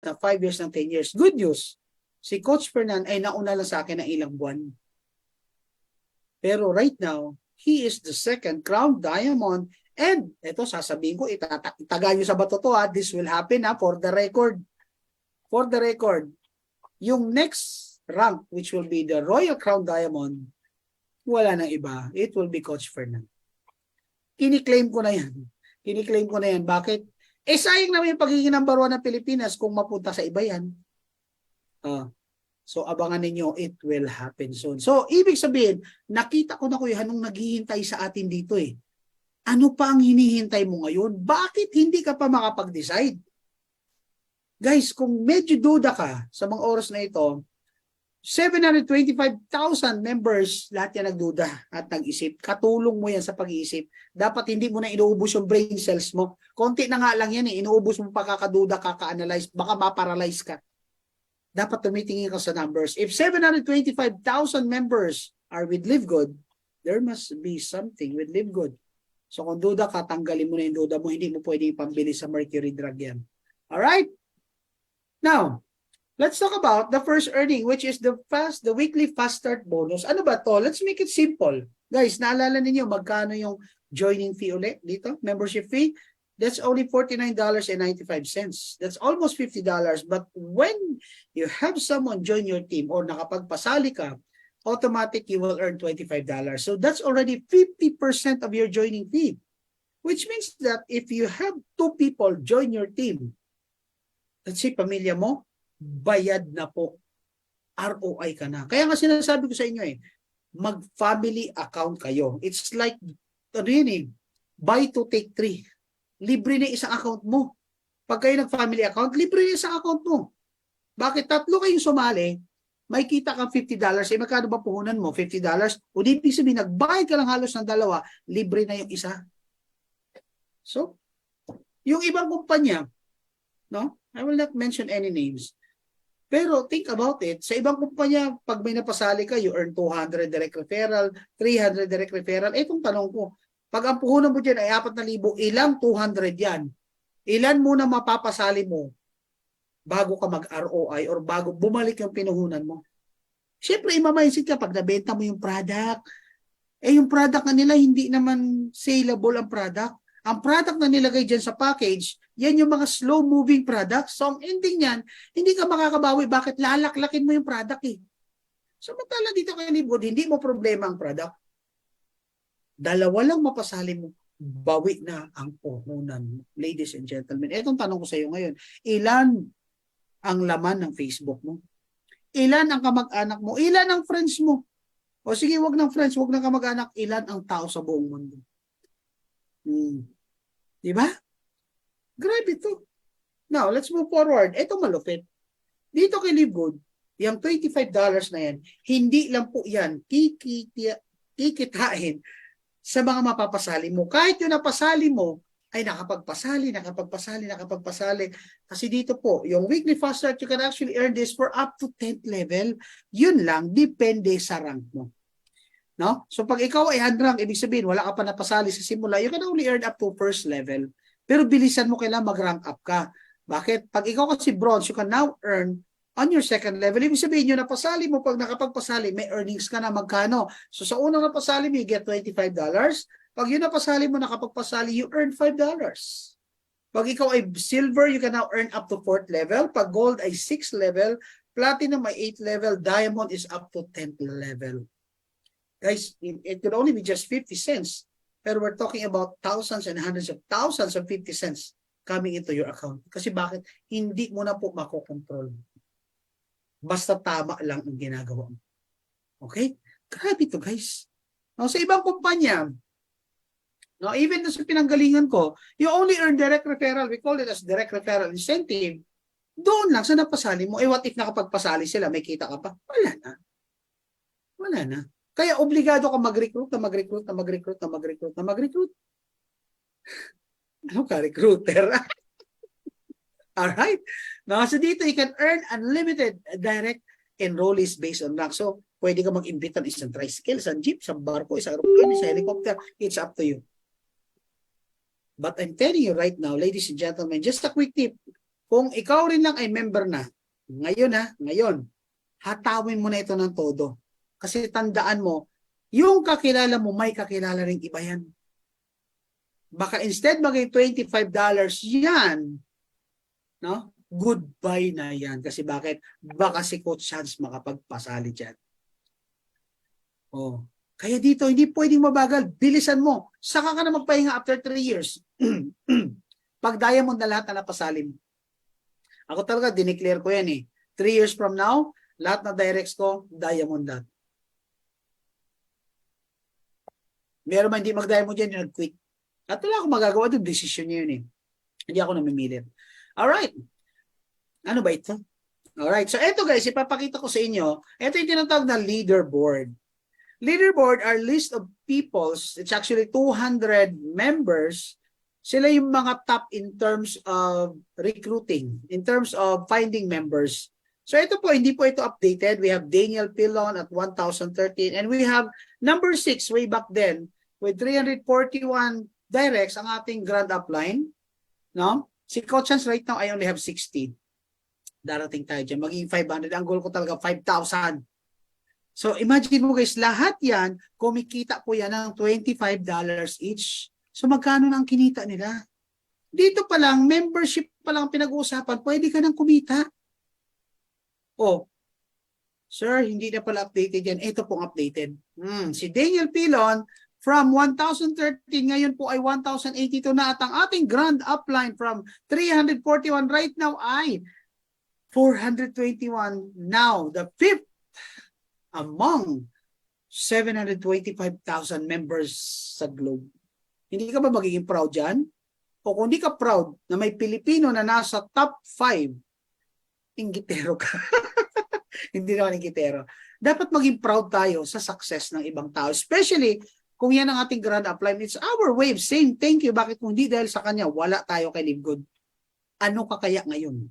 na 5 years ng 10 years. Good news, si Coach Fernan ay nauna lang sa akin ng ilang buwan. Pero right now, he is the second crown diamond. And ito, sasabihin ko, itaga nyo sa bato to ha. This will happen ha, for the record. For the record, yung next rank, which will be the Royal Crown Diamond, wala nang iba. It will be Coach Fernan. Kiniklaim ko na yan. Kiniklaim ko na yan. Bakit? Sayang naman yung pagiging number 1 ng Pilipinas kung mapunta sa iba yan. So, abangan ninyo, it will happen soon. So, ibig sabihin, nakita ko na Kuya Hanung naghihintay sa atin dito eh. Ano pa ang hinihintay mo ngayon? Bakit hindi ka pa makapag-decide? Guys, kung medyo duda ka sa mga oras na ito, 725,000 members, lahat yan nagduda at nag-isip. Katulong mo yan sa pag-iisip. Dapat hindi mo na inuubos yung brain cells mo. Konti na nga lang yan eh. Inuubos mo pa kakaduda, kaka-analyze, baka maparalyze ka. Dapat tumitingin ka sa numbers. If 725,000 members are with Live Good, there must be something with Live Good. So kung duda ka, tanggalin mo na yung duda mo. Hindi mo pwede ipambili sa Mercury Drug yan. Alright? Now, let's talk about the first earning, which is the weekly fast start bonus. Ano ba to? Let's make it simple. Guys, naalala ninyo magkano yung joining fee ulit dito? Membership fee? That's only $49.95. That's almost $50. But when you have someone join your team or nakapagpasali ka, automatic you will earn $25. So that's already 50% of your joining fee. Which means that if you have 2 people join your team, let's say pamilya mo, bayad na po. ROI ka na. Kaya nga sinasabi ko sa inyo eh, mag-family account kayo. It's like, ano yun eh, buy 2, take 3. Libre na isang account mo. Pag kayo nag-family account, libre na isang account mo. Bakit? 3 kayong sumali, may kita kang $50. Eh, magkano ba puhunan mo? $50? O di ibig sabihin, nagbayad ka lang halos ng 2, libre na yung isa. So, yung ibang kumpanya, no? I will not mention any names. Pero think about it, sa ibang kumpanya, pag may napasali ka, you earn 200 direct referral, 300 direct referral. Itong tanong ko, pag ang puhunan mo dyan ay 4,000, ilang 200 yan? Ilan muna mapapasali mo bago ka mag-ROI or bago bumalik yung pinuhunan mo? Siyempre, imamindset ka pag nabenta mo yung product. Yung product na nila, hindi naman saleable ang product. Ang product na nilagay dyan sa package, yan yung mga slow-moving products. So, ang ending yan, hindi ka makakabawi. Bakit? Lalaklakin mo yung product eh. Samantala dito kay Libod, hindi mo problema ang product. 2 lang mapasali mo, bawi na ang puhunan mo. Ladies and gentlemen, etong tanong ko sa iyo ngayon, ilan ang laman ng Facebook mo? Ilan ang kamag-anak mo? Ilan ang friends mo? O sige, wag ng friends, wag ng kamag-anak. Ilan ang tao sa buong mundo? Diba? Grabe to. Now, let's move forward. Ito malupit. Dito kay Live Good, yung $25 na yan, hindi lang po yan kikitain sa mga mapapasali mo. Kahit yung napasali mo, ay nakapagpasali. Kasi dito po, yung weekly fast start, you can actually earn this for up to 10th level. Yun lang, depende sa rank mo. No? So pag ikaw ay hand rank, ibig sabihin, wala ka pa napasali sa simula, you can only earn up to first level. Pero bilisan mo kailangan mag-rank up ka. Bakit? Pag ikaw kasi bronze, you can now earn on your second level. Ibig sabihin, yung napasali mo, pag nakapagpasali, may earnings ka na magkano. So sa unang napasali mo, you get $25. Pag yun napasali mo, nakapagpasali, you earn $5. Pag ikaw ay silver, you can now earn up to 4th level. Pag gold ay 6th level, platinum ay 8th level, diamond is up to 10th level. Guys, it could only be just 50 cents. Pero we're talking about thousands and hundreds of thousands of 50 cents coming into your account. Kasi bakit? Hindi mo na po makokontrol. Basta tama lang ang ginagawa mo. Okay? Grabe to guys. No, sa ibang kumpanya, no, even sa pinanggalingan ko, you only earn direct referral. We call it as direct referral incentive. Doon lang sa napasali mo. What if nakapagpasali sila, may kita ka pa? Wala na. Wala na. Kaya obligado ka mag-recruit. Ano ka, recruiter? Alright? Now, so dito, you can earn unlimited direct enrollees based on rank. So, pwede ka mag-imbita ng isang tricycle, isang jeep, isang barko, isang aeroplane, isang helicopter. It's up to you. But I'm telling you right now, ladies and gentlemen, just a quick tip. kung ikaw rin lang ay member na, ngayon, hatawin mo na ito ng todo. Kasi tandaan mo, yung kakilala mo, may kakilala rin iba yan. Baka instead maging $25 yan, no? Goodbye na yan. Kasi bakit? Baka si Coach Hans makapagpasali dyan. Oh. Kaya dito, hindi pwedeng mabagal. Bilisan mo. Saka ka na magpahinga after 3 years. Pag diamond na lahat na napasalim. Ako talaga, dineclare ko yan eh. 3 years from now, lahat na directs ko, diamond lahat. Meron man hindi mag-diamond yan, nag-quit. At wala akong magagawa doon, decision niya yun eh. Hindi ako namimilit. Alright. Ano ba ito? Alright. So ito guys, ipapakita ko sa inyo. Ito yung tinatawag na leaderboard. Leaderboard are list of peoples. It's actually 200 members. Sila yung mga top in terms of recruiting, in terms of finding members. So ito po, hindi po ito updated. We have Daniel Pilon at 1,013 and we have number 6 way back then with 341 directs ang ating grand upline. No? Si Coach Hans right now, I only have 60. Darating tayo dyan. Maging 500. Ang goal ko talaga 5,000. So imagine mo guys, lahat yan, kumikita po yan ng $25 each. So magkano na ang kinita nila? Dito pa lang, membership pa lang pinag-uusapan, pwede ka nang kumita. Oh, sir, hindi na pala updated yan. Ito pong updated. Si Daniel Pilon, from 1,013, ngayon po ay 1,082 na at ang ating grand upline from 341 right now ay 421. Now, the fifth among 725,000 members sa globe. Hindi ka ba magiging proud dyan? O kung hindi ka proud na may Pilipino na nasa top 5, inggitero ka. Hindi naman inggitero. Dapat maging proud tayo sa success ng ibang tao. Especially kung yan ang ating grand upline. It's our way of saying thank you. Bakit kung hindi dahil sa kanya, wala tayo kay Live Good. Ano ka kaya ngayon?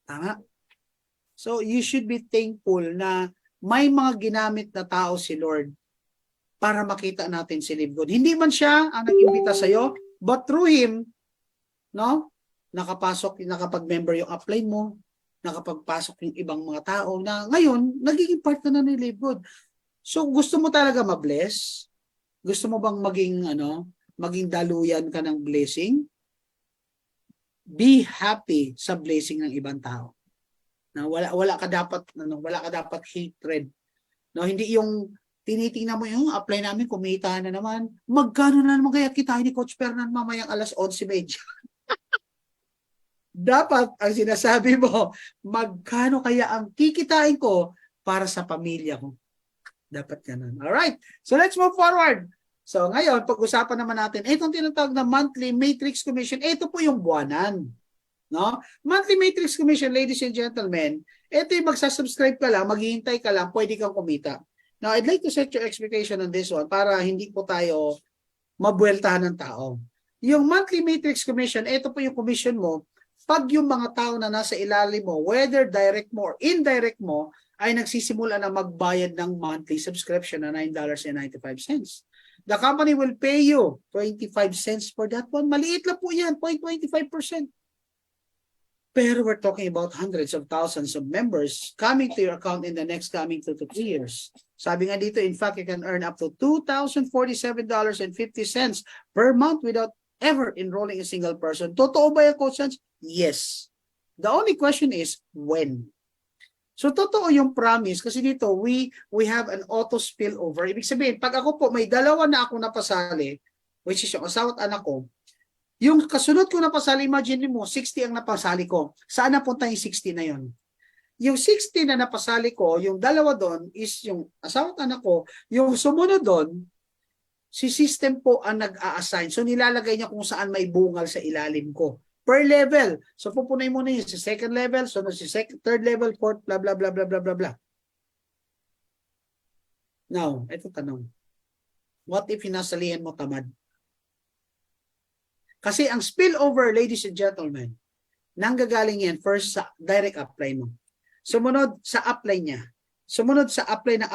Tama? So you should be thankful na may mga ginamit na tao si Lord para makita natin si Live Good. Hindi man siya ang nag-imbita sa'yo, but through Him, no? Nakapag-member yung upline mo, nakapagpasok yung ibang mga tao na ngayon, nagiging part na ni Live Good. So gusto mo talaga ma-bless? Gusto mo bang maging daluyan ka ng blessing? Be happy sa blessing ng ibang tao. Na wala ka dapat hatred. No, hindi yung tinitingnan mo yung apply namin kumita na naman. Magkano na naman kaya kita ni Coach Fernan mamayang 11:30. Dapat ang sinasabi mo, magkano kaya ang kikitain ko para sa pamilya ko. Dapat ganun. All right. So let's move forward. So ngayon, pag-usapan naman natin itong tinatawag na monthly matrix commission. Ito po yung buwanan. No? Monthly Matrix Commission, ladies and gentlemen, ito yung magsasubscribe ka lang, maghihintay ka lang, pwede kang kumita. Now, I'd like to set your expectation on this one para hindi po tayo mabueltahan ng tao. Yung Monthly Matrix Commission, ito po yung commission mo pag yung mga tao na nasa ilalim mo, whether direct mo or indirect mo, ay nagsisimula na magbayad ng monthly subscription na $9.95. The company will pay you 25 cents for that one. Maliit lang po yan, 0.25%. Pero we're talking about hundreds of thousands of members coming to your account in the next coming 2 to 3 years. Sabi nga dito, in fact, you can earn up to $2,047.50 per month without ever enrolling a single person. Totoo ba yung Coach Hans? Yes. The only question is, when? So, totoo yung promise kasi dito, we have an auto spillover. Ibig sabihin, pag ako po, may dalawa na ako napasali, which is yung asawa at anak ko, yung kasunod ko napasali, imagine mo, 60 ang napasali ko. Saan napunta yung 60 na yun? Yung 60 na napasali ko, yung dalawa doon is yung asawa at anak ko. Yung sumunod doon, si system po ang nag-a-assign. So nilalagay niya kung saan may bungal sa ilalim ko. Per level. So pupunay mo na yun sa second level, so si third level, fourth, blah, blah, blah, blah, blah, blah, blah. Now, ito tanong. What if hinasalihan mo tamad? Kasi ang spillover, ladies and gentlemen, nanggagaling yan first sa direct apply mo. Sumunod sa apply niya. Sumunod sa apply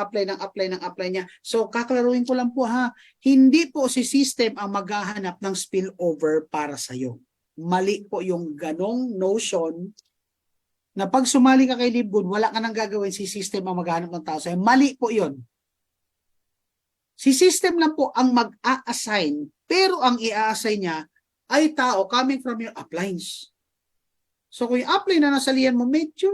niya. So kaklaruin ko lang po ha, hindi po si system ang maghahanap ng spillover para sa'yo. Mali po yung ganong notion na pag sumali ka kay Live Good, wala ka nang gagawin, si system ang maghanap ng tao sa'yo. Mali po yun. Si system lang po ang mag-a-assign, pero ang i-a-assign niya ay tao coming from your uplines. So kung yung upline na nasalihan mo, medyo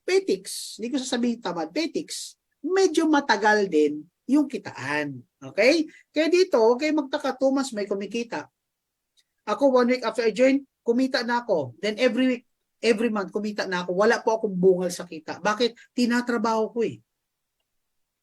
petiks. Hindi ko sasabihin tamad, petiks. Medyo matagal din yung kitaan. Okay? Kaya dito, huwag kayo magtaka, 2 months may kumikita. Ako, 1 week after I join, kumita na ako. Then every week, every month, kumita na ako. Wala po akong bungal sa kita. Bakit? Tinatrabaho ko eh.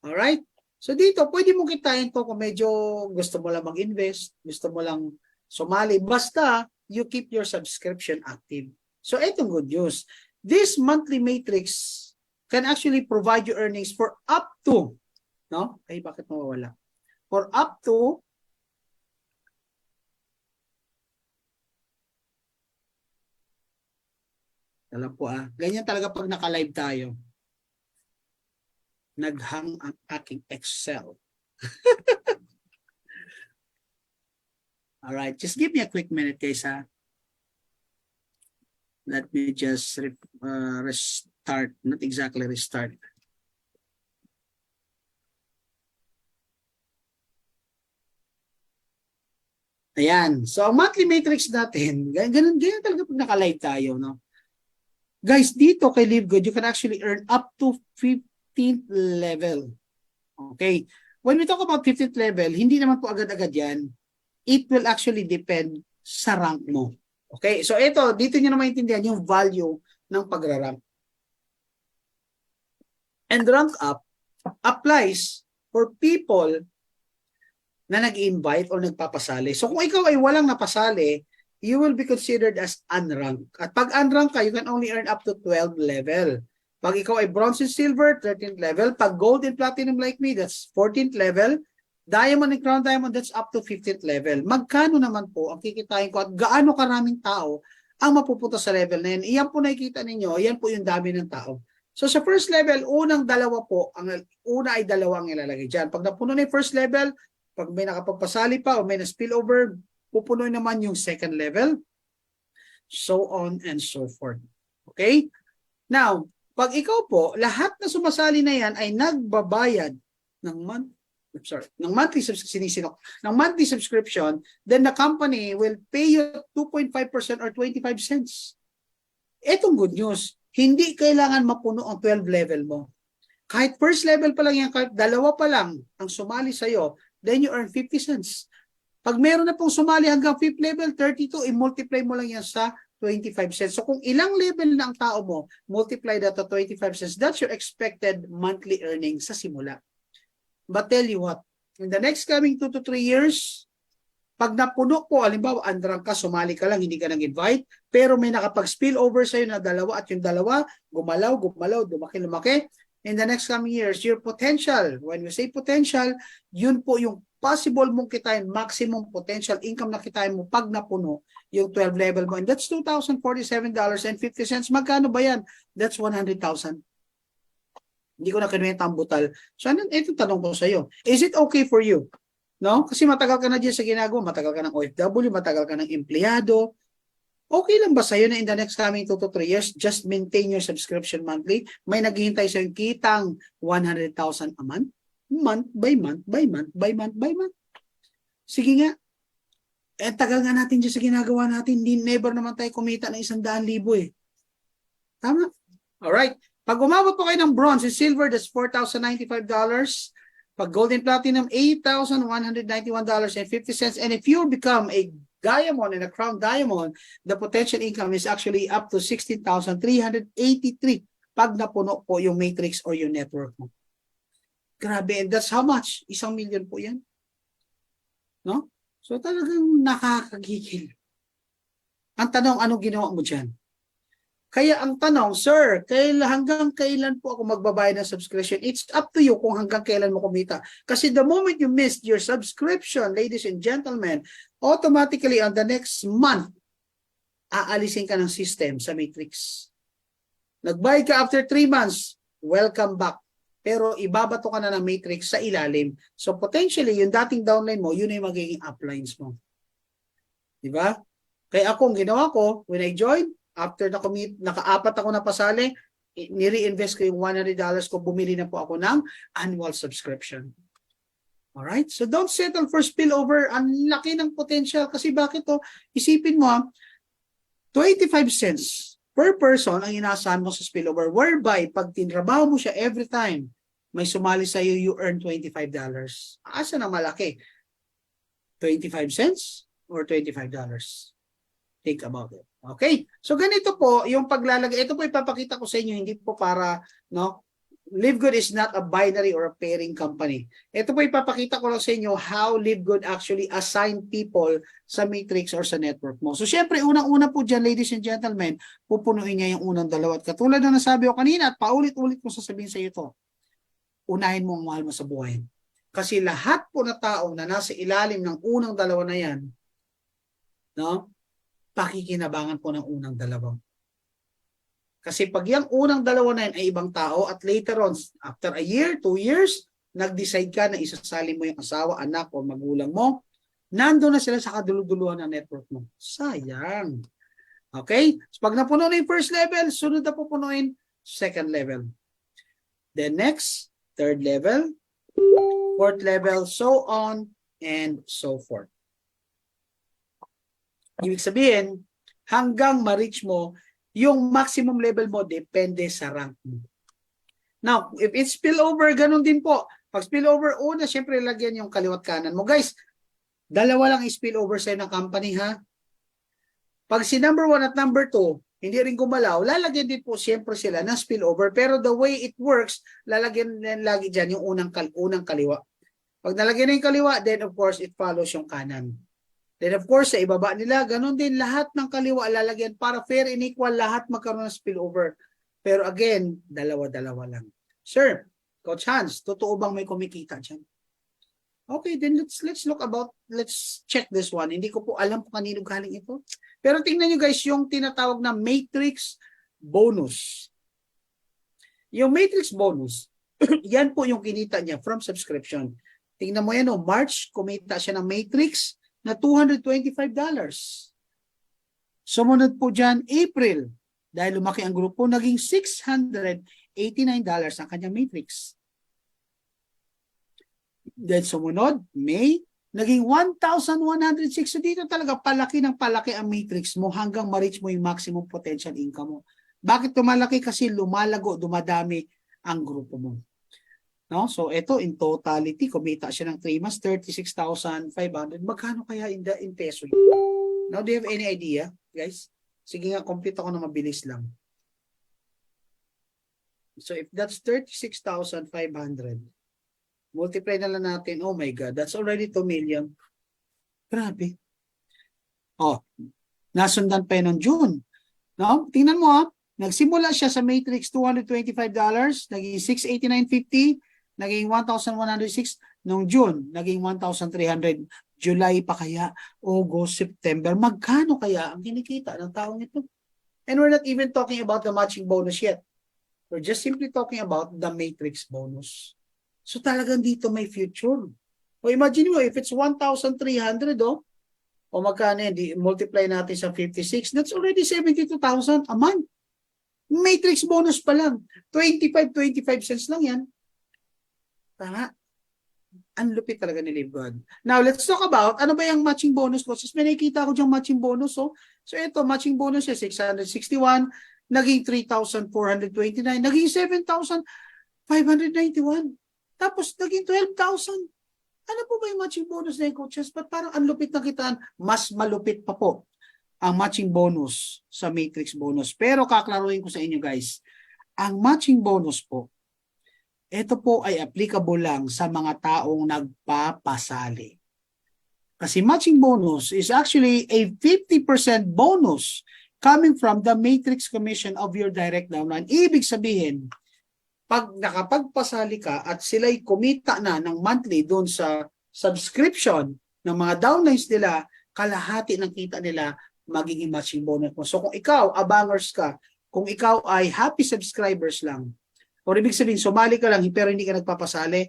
Alright? So dito, pwede mo kitain to kung medyo gusto mo lang mag-invest, gusto mo lang sumali. Basta, you keep your subscription active. So itong good news. This monthly matrix can actually provide you earnings for up to, no? Ay, bakit mawawala? For up to alam po ganyan talaga pag naka-live tayo. Naghang ang aking Excel. Alright, just give me a quick minute guys ha. Let me just restart, not exactly restart. Ayan. So, ang monthly matrix natin, ganyan talaga pag naka-live tayo, no? Guys, dito kay Live Good, you can actually earn up to 15th level. Okay. When we talk about 15th level, hindi naman po agad-agad yan. It will actually depend sa rank mo. Okay. So, ito, dito nyo na maintindihan yung value ng pagra-rank. And rank up applies for people na nag-invite o nagpapasali. So, kung ikaw ay walang napasali, you will be considered as unranked. At pag unranked ka, you can only earn up to 12 level. Pag ikaw ay bronze and silver, 13th level. Pag gold and platinum like me, that's 14th level. Diamond and crown diamond, that's up to 15th level. Magkano naman po ang kikitain ko at gaano karaming tao ang mapupunta sa level na yan? Iyan po nakikita ninyo, yan po yung dami ng tao. So sa first level, unang dalawa po, ang una ay dalawa ang ilalagay dyan. Pag napuno na yung first level, pag may nakapagpasali pa o may na-spillover, pupunoy naman yung second level. So on and so forth. Okay? Now, pag ikaw po, lahat na sumasali na yan ay nagbabayad ng monthly subscription, then the company will pay you 2.5% or 25 cents. Etong good news, hindi kailangan mapuno ang 12 level mo. Kahit first level pa lang yan, kahit dalawa pa lang ang sumali sa'yo, then you earn 50 cents. Pag meron na pong sumali hanggang 5th level, 32, i-multiply mo lang yan sa 25 cents. So kung ilang level na ang tao mo, multiply that to 25 cents, that's your expected monthly earnings sa simula. But tell you what, in the next coming 2 to 3 years, pag napuno po, halimbawa, unrank ka, sumali ka lang, hindi ka nang-invite, pero may nakapag-spill over sa'yo na dalawa at yung dalawa, gumalaw, lumaki, in the next coming years, your potential, when we say potential, yun po yung possible mong kitain, maximum potential income na kitain mo pag napuno yung 12 level mo. And that's $2,047.50. Magkano ba yan? That's 100,000. Hindi ko na kinuwenta ang butal. So, ito tanong ko sa iyo. Is it okay for you? No? Kasi matagal ka na dyan sa ginagawa, matagal ka ng OFW, matagal ka ng empleyado. Okay lang ba sa'yo na in the next coming 2 to 3 years, just maintain your subscription monthly? May naghihintay sa'yo kitang 100,000 a month? Month by month, by month, by month, by month. Sige nga. Tagal nga natin dyan sa ginagawa natin. Never naman tayo kumita ng 100,000 eh. Tama? Alright. Pag umabot po kayo ng bronze and silver, that's $4,095. Pag gold and platinum, $8,191.50. And if you become a diamond and a crown diamond, the potential income is actually up to $16,383 pag napuno po yung matrix or yung network mo. Grabe, and that's how much? 1,000,000 po yan. No? So talagang nakakagigil. Ang tanong, ano ginawa mo dyan? Kaya ang tanong, sir, hanggang kailan po ako magbabayad ng subscription? It's up to you kung hanggang kailan mo kumita. Kasi the moment you missed your subscription, ladies and gentlemen, automatically on the next month, aalisin ka ng system sa matrix. Nagbayad ka after 3 months, welcome back. Pero ibabato ka na ng matrix sa ilalim. So potentially, yung dating downline mo, yun ay magiging uplines mo. Diba? Kaya ako, ang ginawa ko, when I joined, after naka-apat ako na pasali, nire-invest ko yung $100 ko, bumili na po ako ng annual subscription. Alright? So don't settle for spillover. Ang laki ng potential. Kasi bakit to? Isipin mo, 25 cents per person ang inaasahan mo sa spillover. Whereby, pag tinrabaho mo siya every time, may sumali sa iyo, you earn $25. Asa na malaki? 25 cents or $25? Think about it. Okay? So ganito po yung paglalagay. Ito po ipapakita ko sa inyo, hindi po para, no? LiveGood is not a binary or a pairing company. Ito po ipapakita ko lang sa inyo how LiveGood actually assign people sa matrix or sa network mo. So syempre, unang-una po dyan, ladies and gentlemen, pupunuin niya yung unang dalawa. At katulad na nasabi ko kanina at paulit-ulit ko sasabihin sa iyo ito, unahin mo ang mahal mo sa buhay. Kasi lahat po na tao na nasa ilalim ng unang dalawa na yan, no? Pakikinabangan po ng unang dalawang. Kasi pag yung unang dalawa na yan ay ibang tao at later on, after a year, 2 years, nag-decide ka na isasali mo yung asawa, anak o magulang mo, nando na sila sa kaduluduluhan ng network mo. Sayang. Okay? So pag napuno na yung first level, sunod na pupunuin second level. Then next, third level, fourth level, so on and so forth. Ibig sabihin, hanggang ma-reach mo yung maximum level mo, depende sa rank mo. Now, if it's spillover, ganun din po. Pag spillover, una, syempre lagyan yung kaliwat kanan mo. Guys, dalawa lang spillover sa'yo ng company, ha? Pag si number 1 at number 2, hindi rin gumalaw, lalagyan din po syempre sila ng spillover. Pero the way it works, lalagyan din lagi dyan yung unang kaliwa. Pag nalagyan na yung kaliwa, then of course, it follows yung kanan. Then of course, sa ibaba nila, ganun din lahat ng kaliwa lalagyan para fair and equal, lahat magkaroon ng spillover. Pero again, dalawa-dalawa lang. Sir, Coach Hans, totoo bang may kumikita dyan? Okay, then let's check this one. Hindi ko po alam kung kanino galing ito. Pero tingnan nyo guys, yung tinatawag na matrix bonus. Yung matrix bonus, yan po yung kinita niya from subscription. Tingnan mo yan, March, kumita siya ng matrix na $225. Sumunod po dyan, April, dahil lumaki ang grupo, naging $689 ang kanyang matrix. Then sumunod, May, naging 1,106. So dito talaga palaki ng palaki ang matrix mo hanggang ma-reach mo yung maximum potential income mo. Bakit tumalaki? Kasi lumalago, dumadami ang grupo mo. No? So ito in totality, kumita siya ng 3 months, 36,500. Magkano kaya in peso? Now, do you have any idea, guys? Sige nga, compute ako na mabilis lang. So if that's 36,500, multiply na lang natin, oh my God, that's already 2 million. Grabe. Oh, nasundan pa yun ng June. No? Tingnan mo, nagsimula siya sa matrix $225, naging $689.50, naging 1,106 noong June, naging 1,300. July pa kaya, August, September, magkano kaya ang kinikita ng taong ito? And we're not even talking about the matching bonus yet. We're just simply talking about the matrix bonus. So talagang dito may future. O imagine mo, if it's 1,300, o magkano yan, multiply natin sa 56, that's already 72,000 a month. Matrix bonus pa lang. 25 cents lang yan. Tama. Ang lupit talaga ni LiveGood. Now, let's talk about ano ba yung matching bonus ko. Since may nakikita ko diyang matching bonus. So ito, matching bonus niya, 661, naging 3,429, naging 7,591. Tapos, naging 12,000. Ano po ba yung matching bonus na yung coaches? But parang ang lupit na kitaan, mas malupit pa po ang matching bonus sa matrix bonus. Pero kaklaruhin ko sa inyo guys, ang matching bonus po, ito po ay applicable lang sa mga taong nagpapasali. Kasi matching bonus is actually a 50% bonus coming from the matrix commission of your direct downline. Ibig sabihin, pag nakapagpasali ka at sila'y kumita na ng monthly doon sa subscription ng mga downlines nila, kalahati ng kita nila magiging matching bonus mo. So kung ikaw, abangers ka, kung ikaw ay happy subscribers lang, o ibig sabihin, sumali ka lang pero hindi ka nagpapasali,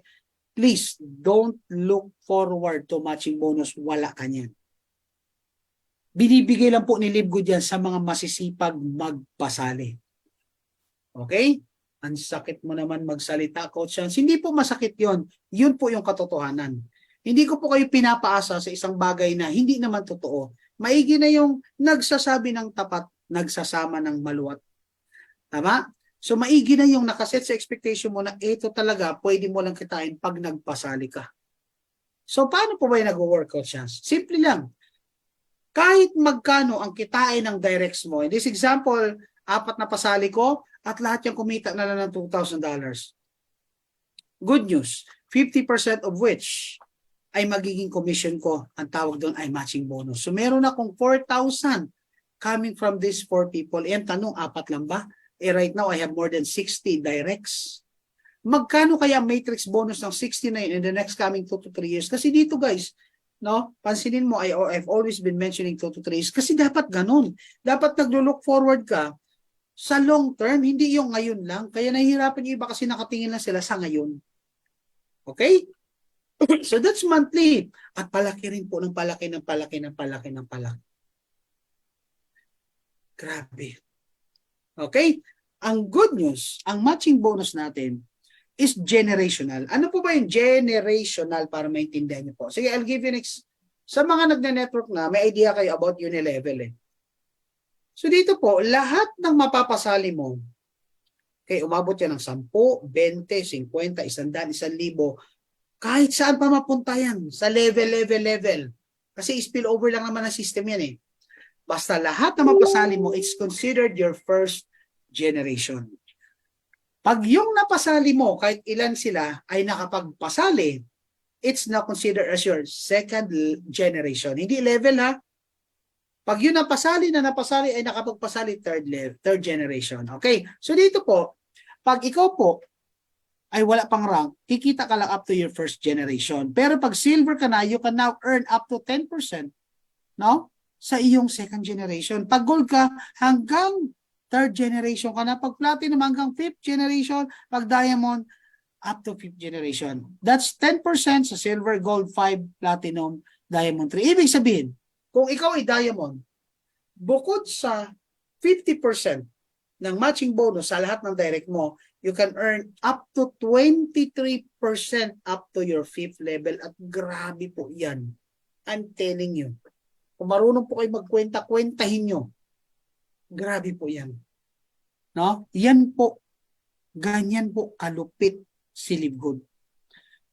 please don't look forward to matching bonus. Wala ka niyan. Binibigay lang po ni Livegood yan sa mga masisipag magpasali. Okay? Ang sakit mo naman magsalita, Coach Hans. Hindi po masakit yon. Yun po yung katotohanan. Hindi ko po kayo pinapaasa sa isang bagay na hindi naman totoo. Maigi na yung nagsasabi ng tapat, nagsasama ng maluwat. Tama? So maigi na yung nakaset sa expectation mo na ito talaga pwede mo lang kitain pag nagpasali ka. So paano po ba yung nag-work, Coach Hans? Simple lang. Kahit magkano ang kitain ng directs mo, in this example, 4 na pasali ko, at lahat yung kumita na lang ng $2,000. Good news, 50% of which ay magiging commission ko. Ang tawag doon ay matching bonus. So meron akong 4,000 coming from these 4 people. E ang tanong, 4 lang ba? Right now, I have more than 60 directs. Magkano kaya matrix bonus ng 69 in the next coming 2 to 3 years? Kasi dito guys, no, pansinin mo, I've always been mentioning 2 to 3 years kasi dapat ganun. Dapat naglo-look forward ka sa long term, hindi yung ngayon lang. Kaya nahihirapan yung iba kasi nakatingin lang sila sa ngayon. Okay? So that's monthly. At palaki rin po ng palaki. Grabe. Okay? Ang good news, ang matching bonus natin is generational. Ano po ba yung generational para maintindihan niyo po? Sige, I'll give you next. Sa mga nagne-network na, may idea kayo about Unilevel eh. So dito po, lahat ng mapapasali mo, okay, umabot yan ng 10, 20, 50, 100, 1,000, kahit saan pa mapunta yan, sa level. Kasi spillover lang naman ang system yan eh. Basta lahat na mapasali mo, it's considered your first generation. Pag yung napasali mo, kahit ilan sila ay nakapagpasali, it's now considered as your second generation. Hindi level ha. Pag yun napasali ay nakapagpasali third generation. Okay? So dito po, pag ikaw po ay wala pang rank, kikita ka lang up to your first generation. Pero pag silver ka na, you can now earn up to 10%, no? Sa iyong second generation. Pag gold ka, hanggang third generation ka na. Pag platinum, hanggang fifth generation. Pag diamond, up to fifth generation. That's 10% sa silver, gold, 5, platinum, diamond 3. Ibig sabihin, kung ikaw ay diamond, bukod sa 50% ng matching bonus sa lahat ng direct mo, you can earn up to 23% up to your 5th level. At grabe po yan. I'm telling you. Kung marunong po kayo magkwenta, kwentahin nyo. Grabe po yan. No? Yan po. Ganyan po kalupit si Livegood.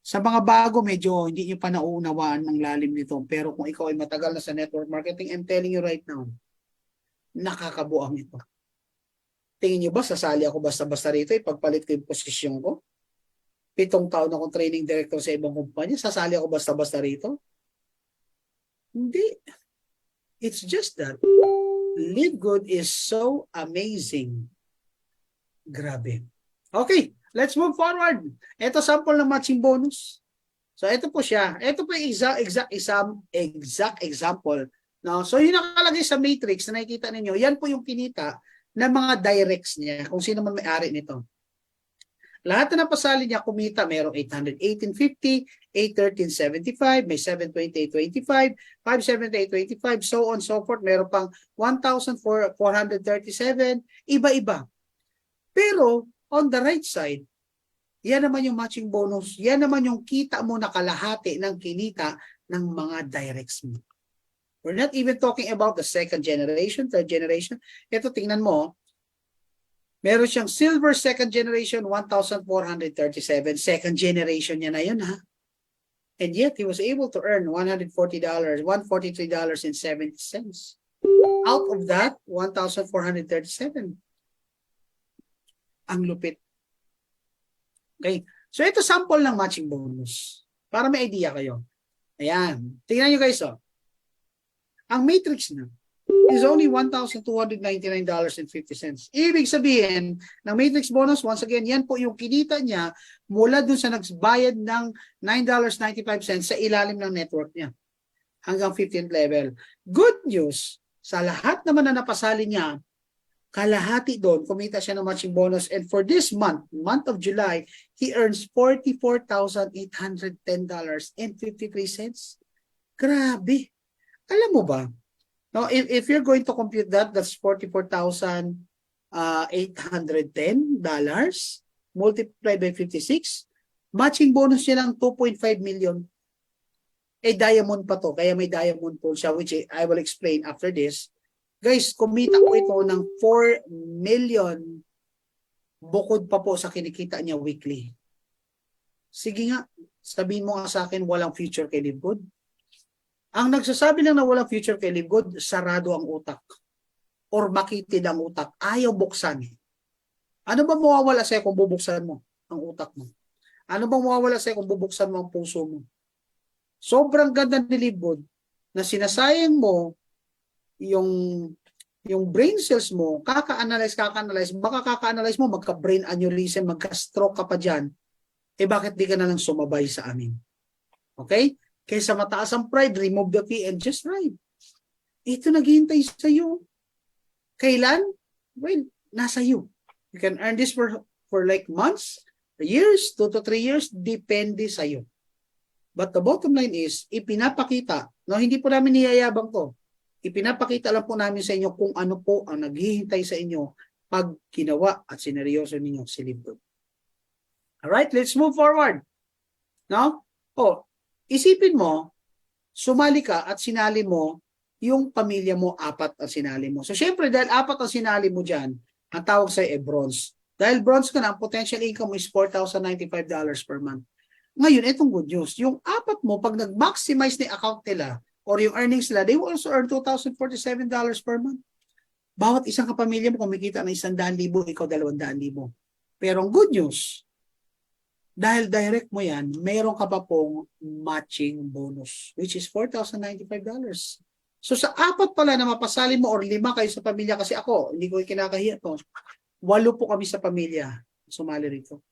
Sa mga bago, medyo hindi nyo pa nauunawaan ng lalim nito. Pero kung ikaw ay matagal na sa network marketing, I'm telling you right now, nakakabuang ito. Tingin nyo ba, sasali ako basta-basta rito, ipagpalit ko yung posisyon ko? 7 taon akong training director sa ibang kumpanya, sasali ako basta-basta rito? Hindi. It's just that Livegood is so amazing. Grabe. Okay. Let's move forward. Ito sample ng matching bonus. So ito po siya. Ito po yung exact example. No? So yung nakalagay sa matrix na nakikita ninyo, yan po yung kinita ng mga directs niya kung sino man may-ari nito. Lahat na napasali niya kumita, mayroong 818.50, 813.75, may 728.25, 578.25, so on so forth. Meron pang 1,437, iba-iba. Pero on the right side, yan naman yung matching bonus. Yan naman yung kita mo na kalahati ng kinita ng mga directs mo. We're not even talking about the second generation, third generation. Ito, tingnan mo. Meron siyang silver second generation, 1,437. Second generation niya na yun, ha? And yet, he was able to earn $143.70. Out of that, 1,437. Ang lupit. Okay. So, ito sample ng matching bonus. Para may idea kayo. Ayan. Tingnan nyo guys, oh. Ang matrix na is only $1,299.50. Ibig sabihin, ng matrix bonus, once again, yan po yung kinita niya mula dun sa nagbayad ng $9.95 sa ilalim ng network niya. Hanggang 15th level. Good news, sa lahat naman na napasali niya, kalahati doon, kumita siya ng matching bonus. And for this month of July, he earns $44,810.53. Grabe. Alam mo ba, Now, if you're going to compute that, that's $44,810 multiplied by 56. Matching bonus niya lang 2.5 million. Eh, diamond pa to. Kaya may diamond pool siya, which I will explain after this. Guys, kumita ko ito ng 4 million bukod pa po sa kinikita niya weekly. Sige nga, sabihin mo nga sa akin, walang future kay Livegood. Ang nagsasabi lang na walang future kay Livegood, sarado ang utak. Or makitid ang utak. Ayaw buksan. Ano ba mawawala sa'yo kung bubuksan mo ang utak mo? Ano ba mawawala sa'yo kung bubuksan mo ang puso mo? Sobrang ganda ni Livegood na sinasayang mo yung brain cells mo, kaka-analyze, baka kaka-analyze mo, magka-brain aneurysm, magka-stroke ka pa dyan, eh bakit di ka na lang sumabay sa amin? Okay? Kaysa mataas ang pride, remove the fee and just ride. Ito naghihintay sa iyo. Kailan? Well, nasa iyo. You can earn this for like months, years, 2 to 3 years, depende sa iyo. But the bottom line is, ipinapakita, no, hindi po namin niyayabang to, ipinapakita lang po namin sa inyo kung ano po ang naghihintay sa inyo pag ginawa at sineryoso ninyo si Livegood. Alright, let's move forward. No? Isipin mo, sumali ka at sinali mo yung pamilya mo, 4 ang sinali mo. So syempre, dahil 4 ang sinali mo dyan, ang tawag sa'yo bronze. Dahil bronze ka na, ang potential income is $4,095 per month. Ngayon, itong good news. Yung 4 mo, pag nag-maximize na yung account nila or yung earnings nila, they will also earn $2,047 per month. Bawat isang kapamilya mo kumikita ng 100,000, ikaw 200,000. Pero ang good news, dahil direct mo yan, meron ka pa pong matching bonus, which is $4,095. So sa 4 pala na mapasali mo or 5 kayo sa pamilya, kasi ako, hindi ko kinakahiya to, 8 po kami sa pamilya, sumali rito.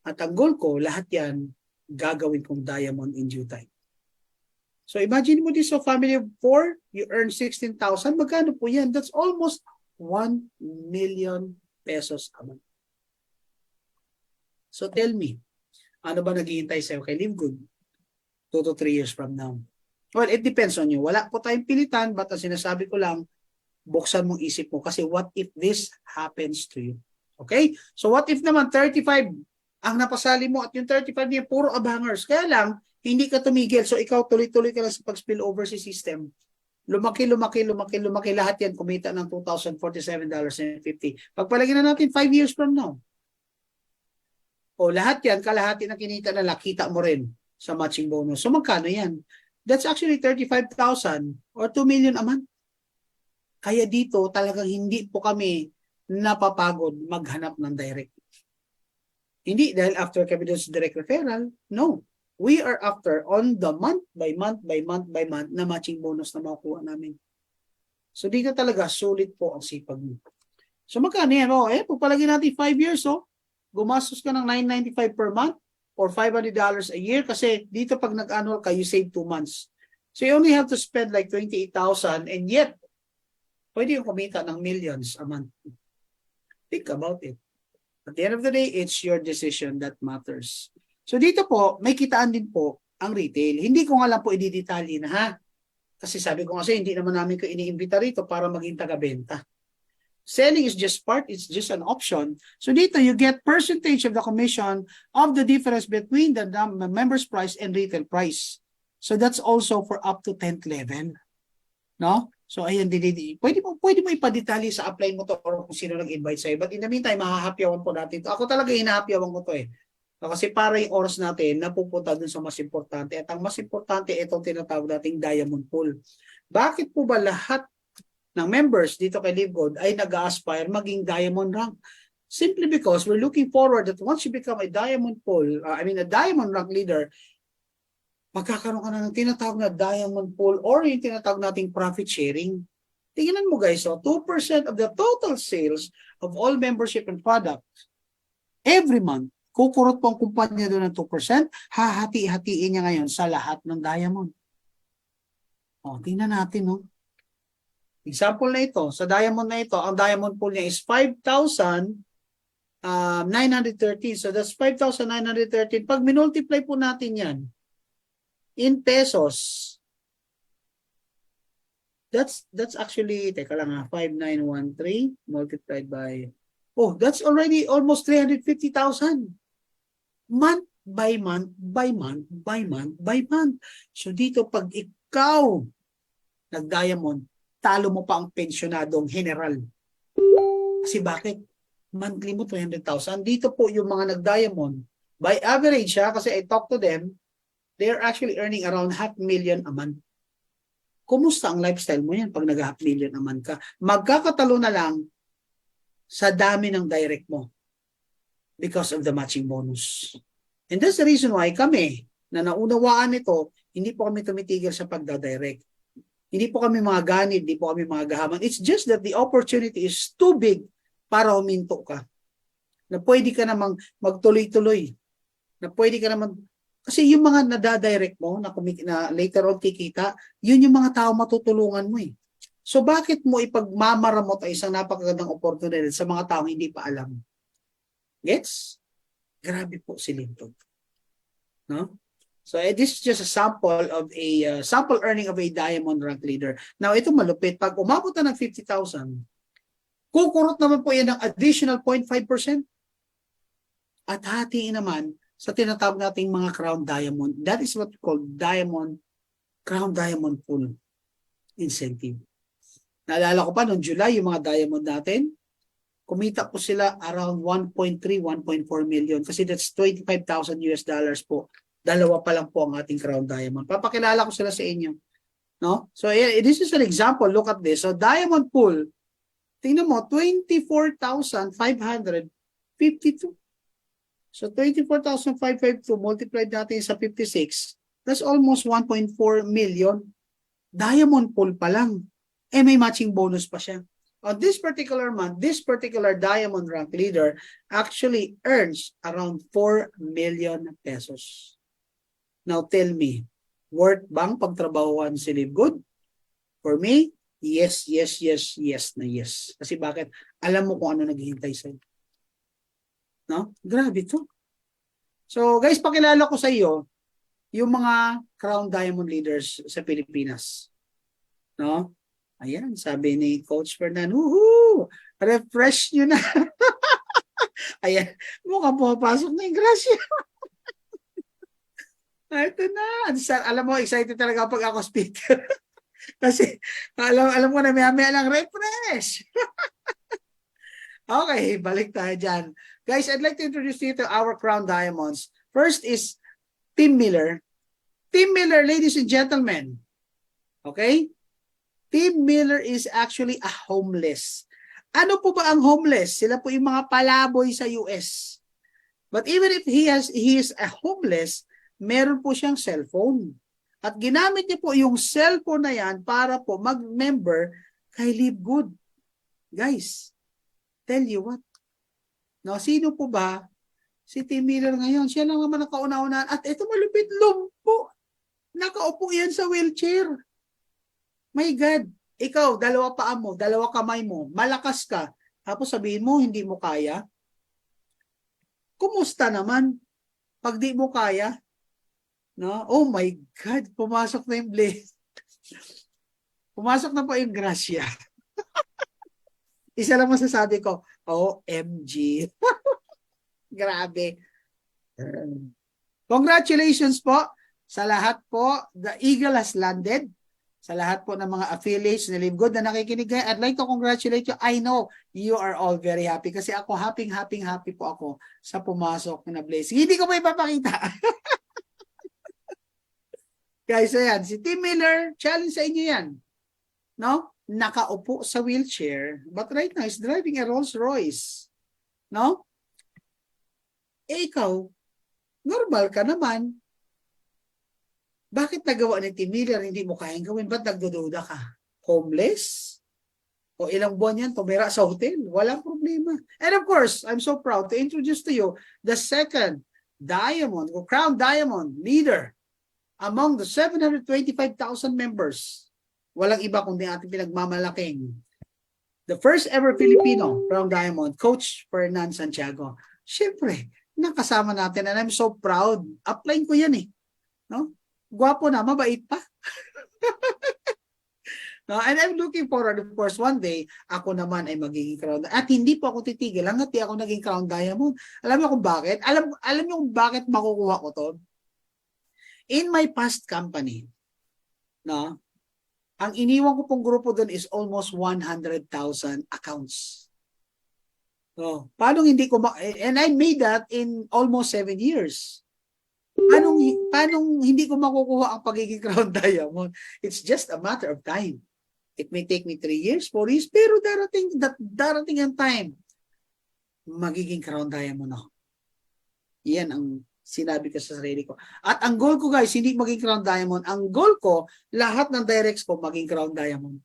At ang goal ko, lahat yan, gagawin kong diamond in due time. So imagine mo this, so family of 4, you earn 16,000, magkano po yan? That's almost 1 million pesos a month. So tell me, ano ba naghihintay sa'yo kay Livegood 2 to 3 years from now? Well, it depends on you. Wala po tayong pilitan, but ang sinasabi ko lang, buksan mong isip mo. Kasi what if this happens to you? Okay? So what if naman 35 ang napasali mo at yung 35 niya puro abangers? Kaya lang, hindi ka tumigil. So ikaw tuloy-tuloy ka lang sa pag-spill over si system. Lumaki. Lahat yan kumita ng $2,047.50. Pagpalagyan na natin 5 years from now. O lahat yan, kalahati na kinita na nakita mo rin sa matching bonus. So magkano yan? That's actually 35,000 or 2 million a month. Kaya dito talagang hindi po kami napapagod maghanap ng direct. Hindi dahil after kami doon sa direct referral. No. We are after on the month by month na matching bonus na makukuha namin. So dito talaga sulit po ang sipag mo. So magkano yan? Pagpalagay natin 5 years, gumastos ka ng $995 per month or $500 a year kasi dito pag nag-annual ka, you save 2 months. So you only have to spend like 28,000 and yet, pwede yung kumita ng millions a month. Think about it. At the end of the day, it's your decision that matters. So dito po, may kitaan din po ang retail. Hindi ko nga lang po i-detalye na ha. Kasi sabi ko kasi hindi naman namin ko iniimbita rito para maging taga-benta. Selling is just part, it's just an option. So dito, you get percentage of the commission of the difference between the member's price and retail price. So that's also for up to 10th level. No? So ayan, pwede mo ipadetalye sa apply mo to or kung sino nag-invite sa'yo. But in the meantime, mahahapyawan po natin to. Ako talaga hinahapyawan ko to eh. Kasi para yung oras natin napupunta dun sa mas importante. At ang mas importante, itong tinatawag nating diamond pool. Bakit po ba lahat ng members dito kay Livegood ay nag-aspire maging diamond rank? Simply because we're looking forward that once you become a diamond pool, a diamond rank leader, magkakaroon ka na ng tinatawag na diamond pool or yung tinatawag nating profit sharing. Tingnan mo guys, 2% of the total sales of all membership and products every month, kukurot po ang kumpanya doon ng 2%, hahati-hatiin niya ngayon sa lahat ng diamond. Tingnan natin, example na ito, sa diamond na ito, ang diamond pool niya is 5,913. So that's 5,913. Pag minultiply po natin yan in pesos, That's actually, teka lang 5913 multiplied by, that's already almost 350,000. Month by month, by month, by month, by month. So dito, pag ikaw nag-diamond, talo mo pa ang pensyonadong general. Kasi bakit? Monthly mo 300,000. Dito po yung mga nag-diamond, by average kasi I talk to them, they're actually earning around 500,000 a month. Kumusta ang lifestyle mo yan pag nag-half million a month ka? Magkakatalo na lang sa dami ng direct mo because of the matching bonus. And that's the reason why kami, na naunawaan ito, hindi po kami tumitigil sa pagdadirect. Hindi po kami mga ganid, hindi po kami mga gahaman. It's just that the opportunity is too big para huminto ka. Na pwede ka namang magtuloy-tuloy. Na pwede ka namang, kasi yung mga nadadirect mo, na later on kikita, yun yung mga tao matutulungan mo eh. So bakit mo ipagmamaramot ay isang napakagandang opportunity sa mga taong hindi pa alam? Gets? Grabe po si Linton. No? So this is just a sample of a sample earning of a diamond rank leader. Now ito malupit. Pag umabot na ng 50,000, kukurot naman po yan ng additional 0.5%. At hatiin naman sa tinatawag nating mga crown diamond. That is what we call crown diamond pool incentive. Naalala ko pa noong July, yung mga diamond natin, kumita po sila around 1.3, 1.4 million kasi that's 25,000 US dollars po. Dalawa pa lang po ang ating crown diamond. Papakilala ko sila sa inyo. No? So this is an example. Look at this. So diamond pool, tingnan mo, 24,552. So 24,552 multiplied natin sa 56, that's almost 1.4 million. Diamond pool pa lang. May matching bonus pa siya. On this particular month, this particular diamond rank leader actually earns around 4 million pesos. Now tell me, worth bang pagtrabahuan si Live Good? For me, yes, yes, yes, yes na yes. Kasi bakit? Alam mo kung ano naghihintay sa'yo. No? Grabe to. So guys, pakilala ko sa iyo yung mga crown diamond leaders sa Pilipinas. No? Ayan, sabi ni Coach Fernando, woohoo! Refresh nyo na. Ayan, mukhang pumapasok na yung grasya. Ito na. Alam mo, excited talaga pag ako speaker. Kasi alam ko na may lang refresh. Okay, balik tayo dyan. Guys, I'd like to introduce you to our crown diamonds. First is Tim Miller. Tim Miller, ladies and gentlemen. Okay? Tim Miller is actually a homeless. Ano po ba ang homeless? Sila po yung mga palaboy sa US. But even if he is a homeless, meron po siyang cellphone. At ginamit niya po yung cellphone na yan para po mag-member kay Live Good. Guys, tell you what. No, sino po ba? Si Tim Miller ngayon. Siya lang naman nakauna-unahan. At ito malupit, lumpo. Nakaupo yan sa wheelchair. My God, ikaw, dalawa paa mo, dalawa kamay mo, malakas ka, tapos sabihin mo, hindi mo kaya? Kumusta naman pag di mo kaya? No? Oh my God, pumasok na yung blessing. Pumasok na po yung grasya. Isa lang masasabi ko, OMG. Grabe. Congratulations po sa lahat po. The Eagle has landed. Sa lahat po ng mga affiliates na Live Good na nakikinig ngayon, I'd like to congratulate you. I know you are all very happy kasi ako happy po ako sa pumasok na blessing. Hindi ko pa ipapakita. Guys, ayan, si Tim Miller, challenge sa inyo yan. No? Nakaupo sa wheelchair, but right now he's driving a Rolls Royce. No? Ikaw, normal ka naman. Bakit nagawa ni Tim Miller, hindi mo kayang gawin? Ba't nagdududa ka? Homeless? O ilang buwan yan, tumira sa hotel? Walang problema. And of course, I'm so proud to introduce to you the second diamond or crown diamond leader among the 725,000 members. Walang iba kundi ating pinagmamalaking the first ever Filipino crown diamond, Coach Fernan Santiago. Siyempre, nakasama natin and I'm so proud. Upline ko yan eh. No? Gwapo na, mabait pa. No, and I'm looking forward, of course, one day, ako naman ay magiging crown. At hindi po ako titigil hanggat di ako naging crown diamond. Alam niyo kung bakit? Alam niyo kung bakit makukuha ko to? In my past company, no, ang iniwan ko pong grupo doon is almost 100,000 accounts. So, paano hindi ko and I made that in almost 7 years. Paano hindi ko makukuha ang pagiging crown diamond? It's just a matter of time. It may take me 3 years, 4 years, pero darating ang time, magiging crown diamond ako. Yan ang sinabi ko sa sarili ko. At ang goal ko, guys, hindi maging crown diamond. Ang goal ko, lahat ng directs ko maging crown diamond.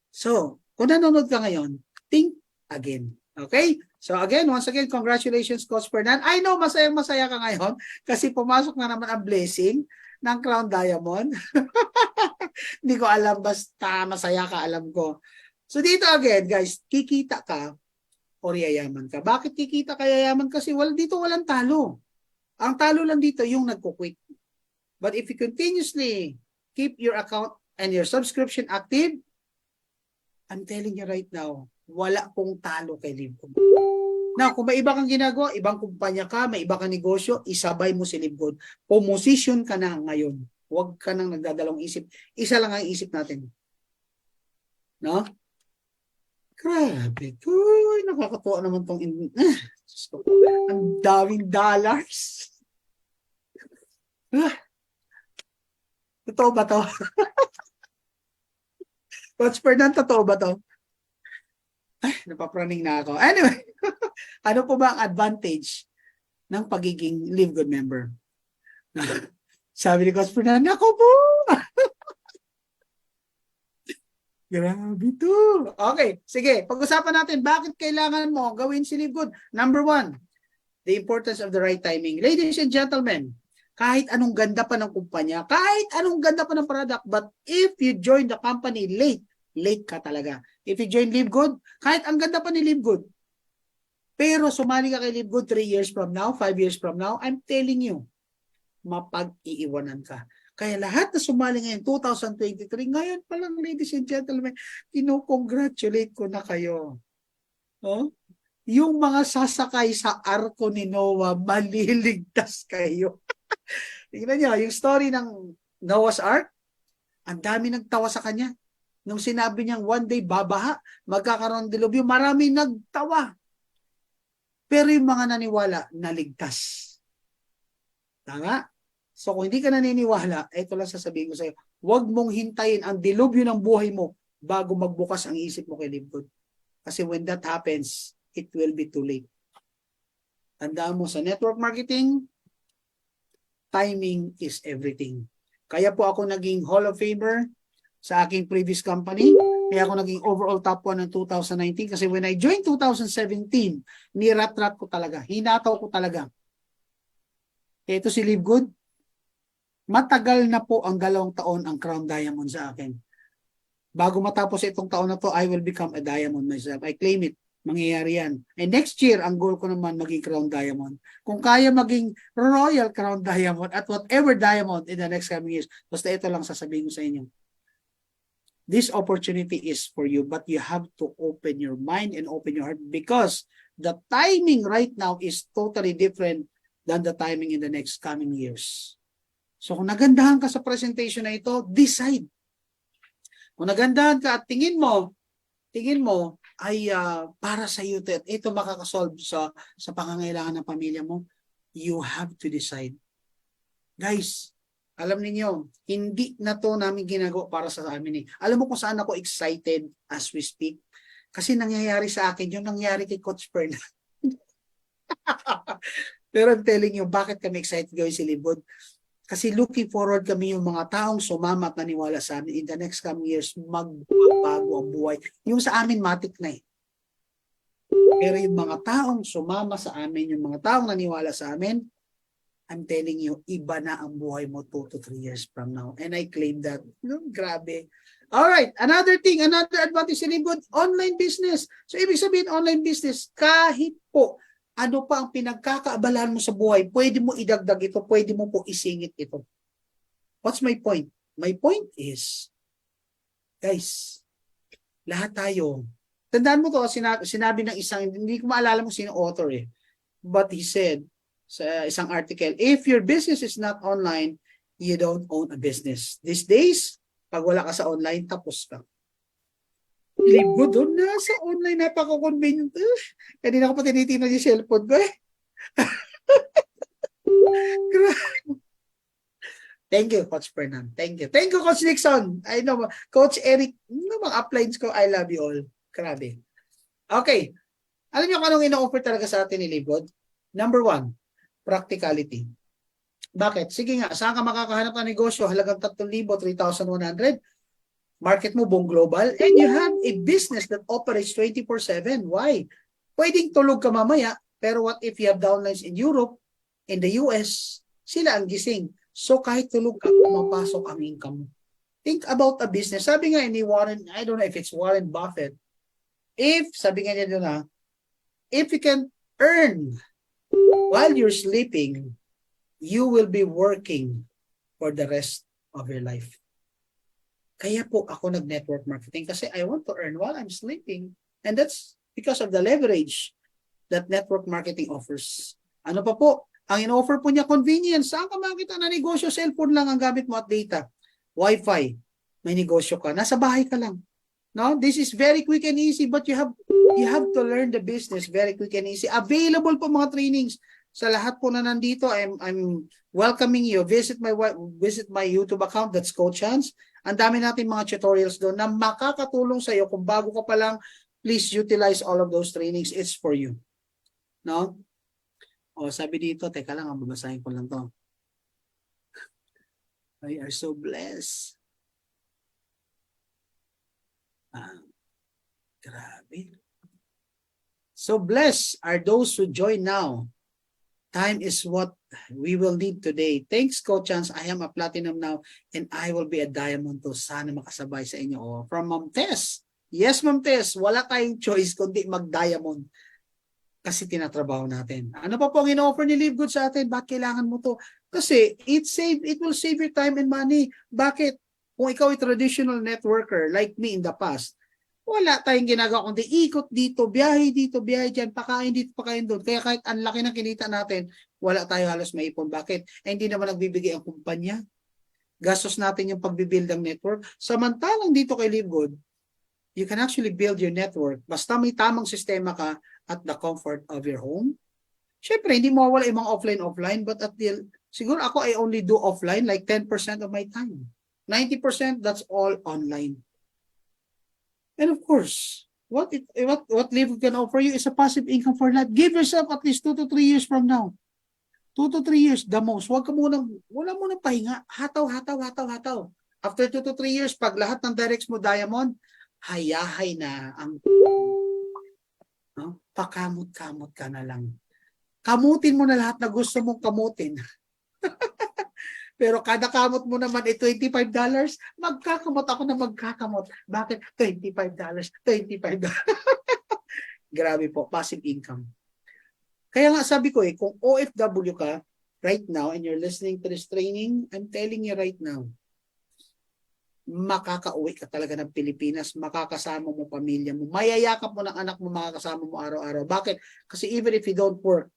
So, kung nanonood ka ngayon, think again. Okay? So again, once again, congratulations, Coach Fernan. I know, masaya ka ngayon kasi pumasok na naman ang blessing ng crown diamond. Hindi ko alam, basta masaya ka, alam ko. So dito again, guys, kikita ka o yayaman ka. Bakit kikita ka yayaman? Kasi dito walang talo. Ang talo lang dito yung nagko-quit. But if you continuously keep your account and your subscription active, I'm telling you right now, wala pong talo kay LiveGood. Now, kung may iba kang ginagawa, ibang kumpanya ka, may iba kang negosyo, isabay mo si LiveGood. Pumosisyon ka na ngayon. Huwag ka nang nagdadalawang isip. Isa lang ang isip natin. No? Grabe. Uy, nakakatuwa naman tong ang daming dollars. Totoo ba to? Coach Fernan, totoo ba to? Ay, napapraning na ako. Anyway, ano po ba ang advantage ng pagiging LiveGood member? Sabi ni Coach Fernan, ako po! Grabe to. Okay, sige. Pag-usapan natin, bakit kailangan mo gawin si LiveGood? Number 1, the importance of the right timing. Ladies and gentlemen, kahit anong ganda pa ng kumpanya, kahit anong ganda pa ng product, but if you join the company late ka talaga. If you join LiveGood, kahit ang ganda pa ni LiveGood, pero sumali ka kay LiveGood 3 years from now, 5 years from now, I'm telling you, mapag-iiwanan ka. Kaya lahat na sumali ngayon, 2023, ngayon pa lang, ladies and gentlemen, kinukongratulate ko na kayo. No? Yung mga sasakay sa arko ni Noah, maliligtas kayo. Tingnan nyo, yung story ng Noah's Ark, ang dami nagtawa sa kanya. Nung sinabi niyang one day babaha, magkakaroon ng dilubyo, marami nagtawa. Pero yung mga naniwala, naligtas. Tama? So kung hindi ka naniniwala, ito lang sasabihin ko sa iyo, huwag mong hintayin ang dilubyo ng buhay mo bago magbukas ang isip mo kay LiveGood. Kasi when that happens, it will be too late. Tandaan mo sa network marketing, timing is everything. Kaya po ako naging Hall of Famer sa aking previous company. Kaya ako naging overall top 1 ng 2019 kasi when I joined 2017, nirat-rat ko talaga. Hinataw ko talaga. Ito si LiveGood. Matagal na po ang 2 taon ang Crown Diamond sa akin. Bago matapos itong taon na to, I will become a diamond myself. I claim it. Mangyayari yan. And next year, ang goal ko naman maging Crown Diamond. Kung kaya maging Royal Crown Diamond at whatever diamond in the next coming years, basta ito lang sasabihin ko sa inyo. This opportunity is for you, but you have to open your mind and open your heart because the timing right now is totally different than the timing in the next coming years. So kung nagandahan ka sa presentation na ito, decide. Kung nagandahan ka at tingin mo ay para sa iyo, ito makakasolve sa pangangailangan ng pamilya mo, you have to decide. Guys, alam niyo, hindi na to namin ginagawa para sa amin eh. Alam mo kung saan ako excited as we speak? Kasi nangyayari sa akin, yung nangyayari kay Coach Fernan. Pero I'm telling you, bakit kami excited gawin si LiveGood? Kasi looking forward kami yung mga taong sumama at naniwala sa amin in the next coming years, magbabago ang buhay. Yung sa amin, matik na eh. Pero yung mga taong sumama sa amin, yung mga taong naniwala sa amin, I'm telling you, iba na ang buhay mo 2 to 3 years from now. And I claim that. Grabe. Alright, another thing, another advantage sa LiveGood, online business. So, ibig sabihin, online business, kahit po, ano pa ang pinagkakaabalahan mo sa buhay, pwede mo idagdag ito, pwede mo po isingit ito. What's my point? My point is, Guys, lahat tayo. Tandaan mo to, sinabi ng isang, hindi ko maalala mo sino author eh. But he said sa isang article, if your business is not online, you don't own a business. These days, pag wala ka sa online, tapos ka. Libo doon na sa online, napaka-convenient. Kanina ko pa tinitingnan yung cellphone ko eh. Thank you, Coach Fernan. Thank you. Thank you, Coach Nixon. I know, Coach Eric, mga uplines ko, I love you all. Grabe. Okay. Alam niyo kung anong ino-offer talaga sa atin ni Libod? Number 1, practicality. Bakit? Sige nga, saan ka makakahanap ng negosyo? Halagang 3,000, 3,100. Market mo buong global. And you have a business that operates 24/7. Why? Pwedeng tulog ka mamaya, pero what if you have downlines in Europe, in the US, sila ang gising. So kahit tulog ka, pumapasok ang income mo. Think about a business. Sabi nga ni Warren, I don't know if it's Warren Buffett, sabi nga niya doon if you can earn while you're sleeping, you will be working for the rest of your life. Kaya po ako nag-network marketing kasi I want to earn while I'm sleeping. And that's because of the leverage that network marketing offers. Ano pa po? Ang in-offer po niya convenience. Saan ka makita na negosyo? Cellphone lang ang gamit mo at data. Wi-Fi. May negosyo ka. Nasa bahay ka lang. No? This is very quick and easy, but you have to learn the business very quick and easy. Available po mga trainings sa lahat po na nandito. I'm welcoming you. Visit my YouTube account. That's Coach Hans. Ang dami natin mga tutorials doon na makakatulong sa iyo kung bago ka pa lang. Please utilize all of those trainings. It's for you. No? O, sabi dito, teka lang, babasahin ko lang to. We are so blessed. Grabe. So blessed are those who join now. Time is what we will need today. Thanks, Coach Hans. I am a platinum now and I will be a diamond to. Sana makasabay sa inyo. Oh, from Ma'am Tess. Yes, Ma'am Tess. Wala tayong choice kundi mag-diamond. Kasi tinatrabaho natin. Ano pa po ang in-offer ni Live Good sa atin? Bakit kailangan mo to? Kasi it will save your time and money. Bakit? Kung ikaw ay traditional networker like me in the past, wala tayong ginagawa kundi ikot dito, biyahe dyan, pakain dito, pakain doon. Kaya kahit ang laki ng kinita natin, wala tayo halos maipon. Bakit? Hindi naman nagbibigay ang kumpanya. Gastos natin yung pagbibuild ng network. Samantalang dito kay Live Good, you can actually build your network. Basta may tamang sistema ka at the comfort of your home. Siyempre, hindi mo mawala yung mga offline, but siguro ako I only do offline like 10% of my time. 90% that's all online. And of course, what Live can offer you is a passive income for life. Give yourself at least 2 to 3 years from now. 2 to 3 years, the most. Wala munang pahinga. Hataw. After 2 to 3 years, pag lahat ng directs mo diamond, hayahay na ang pakamot-kamot ka na lang. Kamutin mo na lahat na gusto mong kamutin. Pero kada kamot mo naman ay $25, magkakamot ako na magkakamot. Bakit? $25. Grabe po, passive income. Kaya nga sabi ko kung OFW ka right now and you're listening to this training, I'm telling you right now, makakauwi ka talaga ng Pilipinas, makakasama mo pamilya mo, mayayakap mo ng anak mo, makakasama mo araw-araw. Bakit? Kasi even if you don't work,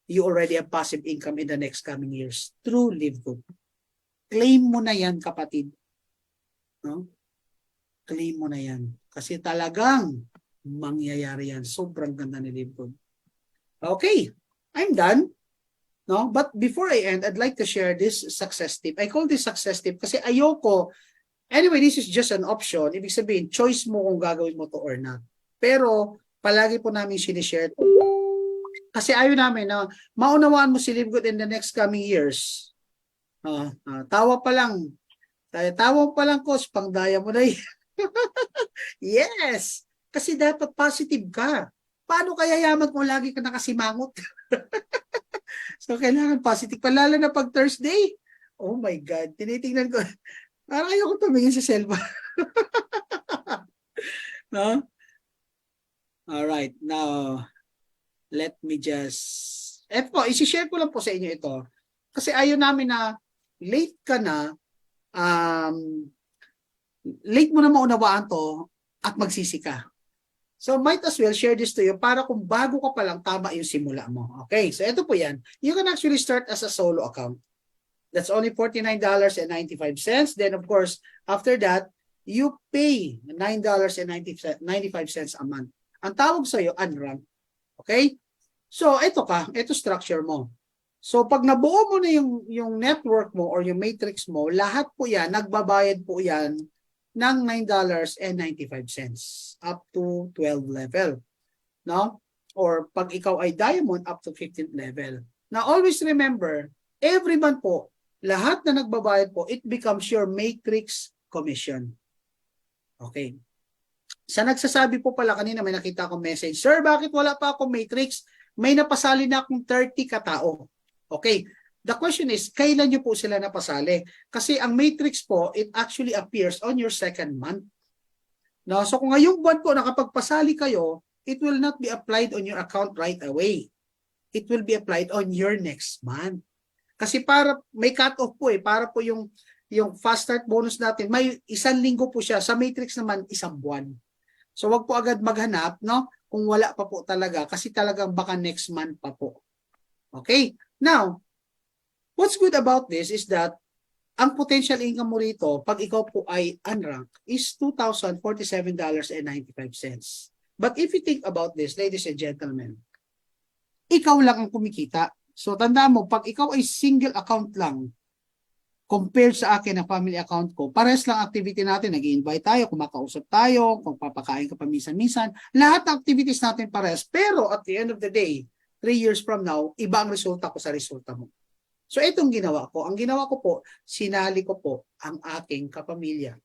you already have passive income in the next coming years through Live Good. Claim mo na yan, kapatid. No? Claim mo na yan. Kasi talagang mangyayari yan. Sobrang ganda ni Live Good. Okay, I'm done. No? But before I end, I'd like to share this success tip. I call this success tip kasi ayoko. Anyway, this is just an option. Ibig sabihin, choice mo kung gagawin mo to or not. Pero, palagi po namin sinishare to. Kasi ayaw namin na maunawaan mo si Live Good in the next coming years. Tawa pa lang. Tawa pa lang, coach. Pangdaya mo na Yes! Kasi dapat positive ka. Paano kaya yaman kung lagi ka nakasimangot? So, kailangan positive. Palala na pag Thursday. Oh my God. Tinitingnan ko. Parang ayoko tumingin sa cellphone. No? Alright. Now, let me just... isi-share ko lang po sa inyo ito. Kasi ayaw namin na late ka na, late mo na maunawaan to at magsisi ka. So might as well share this to you para kung bago ka pa lang, tama yung simula mo. Okay, so ito po yan. You can actually start as a solo account. That's only $49.95. Then of course, after that, you pay $9.95 a month. Ang tawag sa'yo, unranked. Okay? So ito structure mo. So pag nabuo mo na yung network mo or yung matrix mo, lahat po yan, nagbabayad po yan ng $9.95 up to 12 level. No? Or pag ikaw ay diamond, up to 15th level. Now, always remember, every month po, lahat na nagbabayad po, it becomes your matrix commission. Okay. Sa nagsasabi po pala kanina, may nakita akong message, Sir, bakit wala pa akong matrix? May napasali na akong 30 katao. Okay. The question is, kailan nyo po sila napasali? Kasi ang matrix po, it actually appears on your second month. No? So kung ngayong buwan po nakapagpasali kayo, it will not be applied on your account right away. It will be applied on your next month. Kasi para may cut-off po para po yung fast start bonus natin, may 1 linggo po siya. Sa matrix naman, 1 buwan. So wag po agad maghanap, no? Kung wala pa po talaga, kasi talagang baka next month pa po. Okay? Now, what's good about this is that ang potential income mo rito, pag ikaw po ay unranked, is $2,047.95. But if you think about this, ladies and gentlemen, ikaw lang ang kumikita. So tandaan mo, pag ikaw ay single account lang, compared sa akin na family account ko, pares lang activity natin, nag-i-invite tayo, kumakausap tayo, kung papakain ka pa minsan-minsan, lahat ng activities natin pares. Pero at the end of the day, 3 years from now, iba ang resulta ko sa resulta mo. So itong ginawa ko. Ang ginawa ko po, sinali ko po ang aking kapamilya.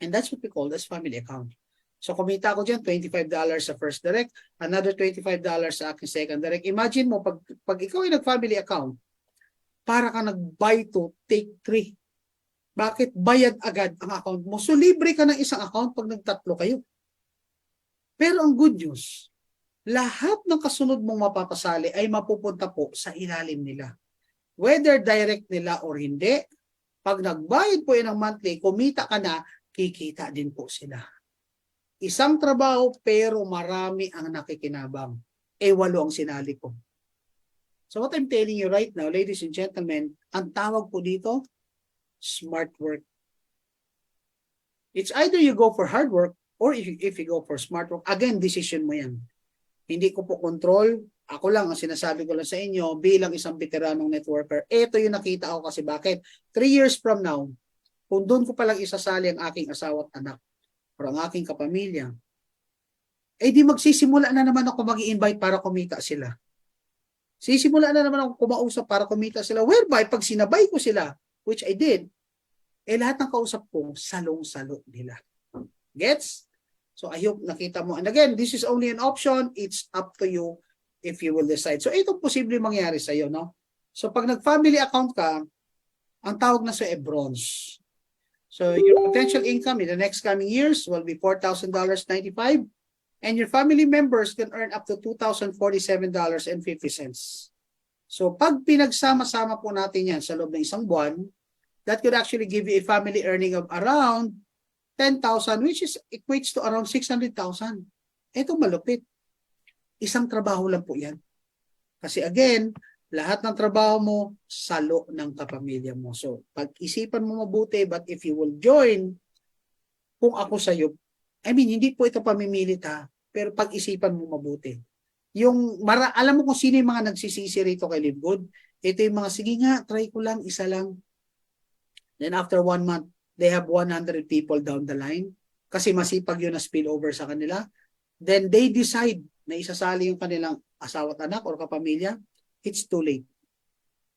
And that's what we call as family account. So kumita ko dyan, $25 sa first direct, another $25 sa aking second direct. Imagine mo, pag ikaw ay nag-family account, para ka nag-buy to take 3. Bakit? Bayad agad ang account mo. So libre ka ng isang account pag nagtatlo kayo. Pero ang good news, lahat ng kasunod mong mapapasali ay mapupunta po sa ilalim nila. Whether direct nila or hindi, pag nagbayad po yan ng monthly, kumita ka na, kikita din po sila. Isang trabaho pero marami ang nakikinabang. 8 ang sinali ko. So what I'm telling you right now, ladies and gentlemen, ang tawag po dito, smart work. It's either you go for hard work or if you go for smart work. Again, decision mo yan. Hindi ko po control. Ako lang, ang sinasabi ko lang sa inyo, bilang isang veteranong networker, ito yung nakita ko kasi bakit? 3 years from now, kung doon ko palang isasali ang aking asawa at anak o ang aking kapamilya, di magsisimula na naman ako mag-i-invite para kumita sila. Sisimula na naman ako kumausap para kumita sila. Whereby, pag sinabay ko sila, which I did, lahat ng kausap ko, salong-salo nila. Gets? So I hope nakita mo. And again, this is only an option. It's up to you if you will decide. So ito posible mangyari sa iyo, no? So pag nag-family account ka, ang tawag na sa bronze. So your potential income in the next coming years will be $4,000.95. And your family members can earn up to $2,047.50. So pag pinagsama-sama po natin yan sa loob ng 1 buwan, that could actually give you a family earning of around 10,000, which is equates to around 600,000. Ito malupit. Isang trabaho lang po yan. Kasi again, lahat ng trabaho mo, salo ng kapamilya mo. So pag-isipan mo mabuti, but if you will join, kung ako sa'yo, hindi po ito pamimilit pero pag-isipan mo mabuti. Alam mo kung sino yung mga nagsisisi rito kay Live Good? Ito yung mga, sige nga, try ko lang, isa lang. Then after 1 month, they have 100 people down the line kasi masipag yun na spillover sa kanila. Then they decide na isasali yung kanilang asawa at anak or kapamilya. It's too late.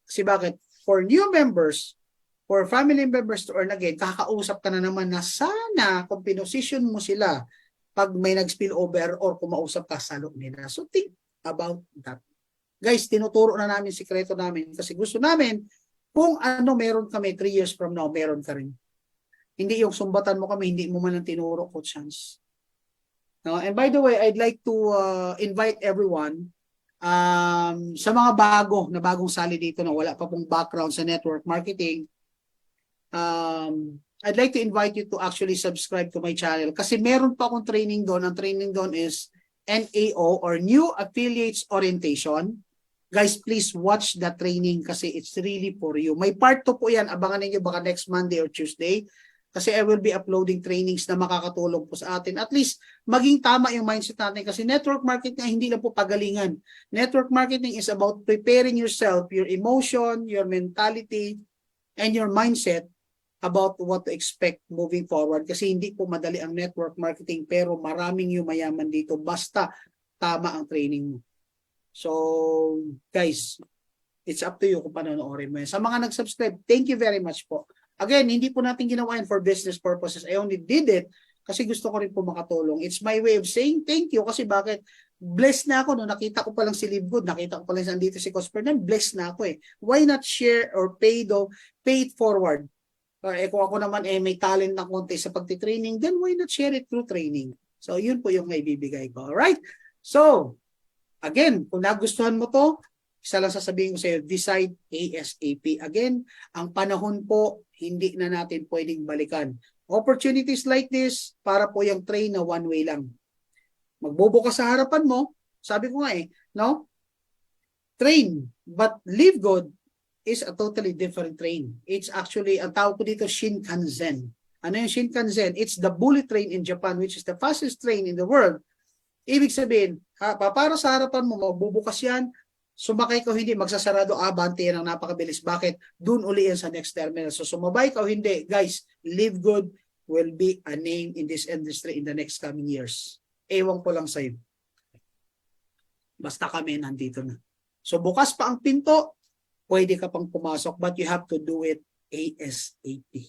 Kasi bakit? For new members, for family members to earn again, kakausap ka na naman na sana kung pinosisyon mo sila pag may nag-spill over or kumausap ka sa loob nila. So think about that. Guys, tinuturo na namin, sikreto namin kasi gusto namin kung ano meron kami 3 years from now, meron ka rin. Hindi yung sumbatan mo kami, hindi mo man ang tinuro ko chance. No? And by the way, I'd like to invite everyone sa mga bagong sali dito na wala pa pong background sa network marketing. I'd like to invite you to actually subscribe to my channel kasi meron pa akong training doon. Ang training doon is NAO or New Affiliates Orientation. Guys, please watch the training kasi it's really for you. May part 2 po yan. Abangan niyo baka next Monday or Tuesday. Kasi I will be uploading trainings na makakatulong po sa atin. At least, maging tama yung mindset natin. Kasi network marketing hindi lang po pagalingan. Network marketing is about preparing yourself, your emotion, your mentality, and your mindset about what to expect moving forward. Kasi hindi po madali ang network marketing pero maraming yumayaman dito basta tama ang training mo. So, guys, it's up to you kung panonoorin mo yan. Sa mga nag-subscribe, thank you very much po. Again, hindi po natin ginawa yan for business purposes. I only did it kasi gusto ko rin po makatulong. It's my way of saying thank you kasi bakit? Blessed na ako no, nakita ko pa lang si Live Good, nakita ko pa lang dito si Coach Fernand, blessed na ako eh. Why not share or pay it forward? Kung ako naman may talent na konti sa pagtitraining, then why not share it through training? So, yun po yung maibibigay ko. Alright? So, again, kung nagustuhan mo to, isa lang sasabihin ko sa iyo, decide ASAP. Again, ang panahon po, hindi na natin pwedeng balikan. Opportunities like this, para po yung train na one way lang. Magbubukas sa harapan mo, sabi ko nga no? Train, but Live Good is a totally different train. It's actually, ang tawag ko dito, Shinkansen. Ano yung Shinkansen? It's the bullet train in Japan, which is the fastest train in the world. Ibig sabihin, para sa harapan mo, magbubukas yan, sumakay ka o hindi, magsasarado, abante yan ang napakabilis. Bakit? Doon uli yan sa next terminal. So sumabay ka o hindi, guys, Live Good will be a name in this industry in the next coming years. Ewan ko lang sa'yo. Basta kami nandito na. So bukas pa ang pinto, pwede ka pang pumasok, but you have to do it ASAP.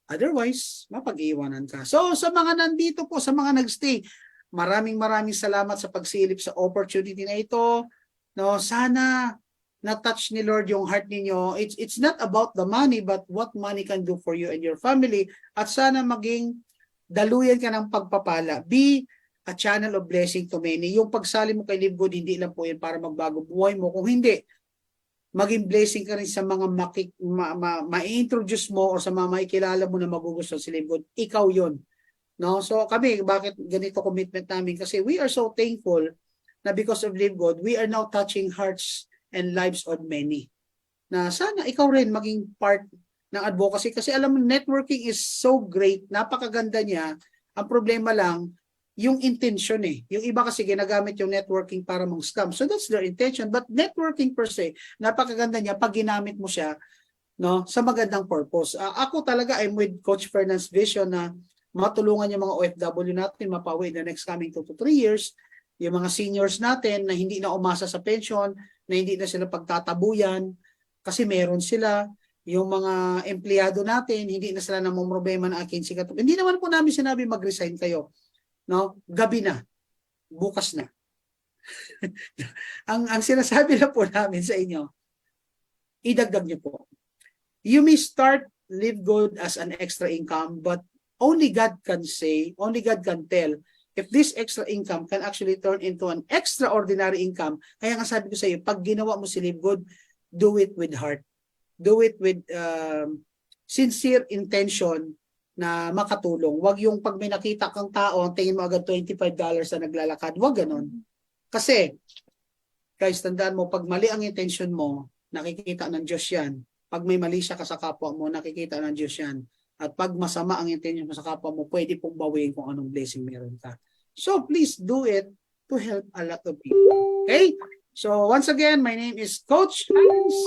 Otherwise, mapag-iwanan ka. So sa mga nandito po, sa mga nagstay, maraming salamat sa pagsilip sa opportunity na ito. No, sana na-touch ni Lord yung heart ninyo. It's not about the money but what money can do for you and your family. At sana maging daluyan ka ng pagpapala. Be a channel of blessing to many. Yung pagsali mo kay Live Good, hindi lang po yun para magbago buhay mo. Kung hindi, maging blessing ka rin sa mga ma-introduce mo o sa mga makikilala mo na magugustuhan si Live Good. Ikaw yun. No? So kami, bakit ganito commitment namin? Kasi we are so thankful na because of Live Good, we are now touching hearts and lives of many. Na sana ikaw rin maging part ng advocacy. Kasi alam mo, networking is so great. Napakaganda niya. Ang problema lang, yung intention Yung iba kasi ginagamit yung networking para mang-scam. So that's their intention. But networking per se, napakaganda niya pag ginamit mo siya no, sa magandang purpose. Ako talaga, I'm with Coach Fernand's vision na matulungan yung mga OFW natin mapawi in the next coming 2 to 3 years. Yung mga seniors natin na hindi na umasa sa pension, na hindi na sila pagtatabuyan kasi meron sila. Yung mga empleyado natin, hindi na sila namumroblema na akin sikat. Hindi naman po namin sinabi mag-resign kayo. No? Gabi na. Bukas na. ang sinasabi na po namin sa inyo, idagdag niyo po. You may start Live Good as an extra income, but only God can say, only God can tell if this extra income can actually turn into an extraordinary income. Kaya nga sabi ko sa iyo, pag ginawa mo si Live Good, do it with heart. Do it with sincere intention na makatulong. Wag yung pag may nakita kang tao, ang tingin mo agad $25 na naglalakad. Wag ganon. Kasi, guys, tandaan mo, pag mali ang intention mo, nakikita ng Diyos yan. Pag may mali siya ka sa kapwa mo, nakikita ng Diyos yan. At pag masama ang intention mo sa kapwa mo, pwede pong bawiin kung anong blessing meron ka. So please do it to help a lot of people. Okay? So once again, my name is Coach Hans.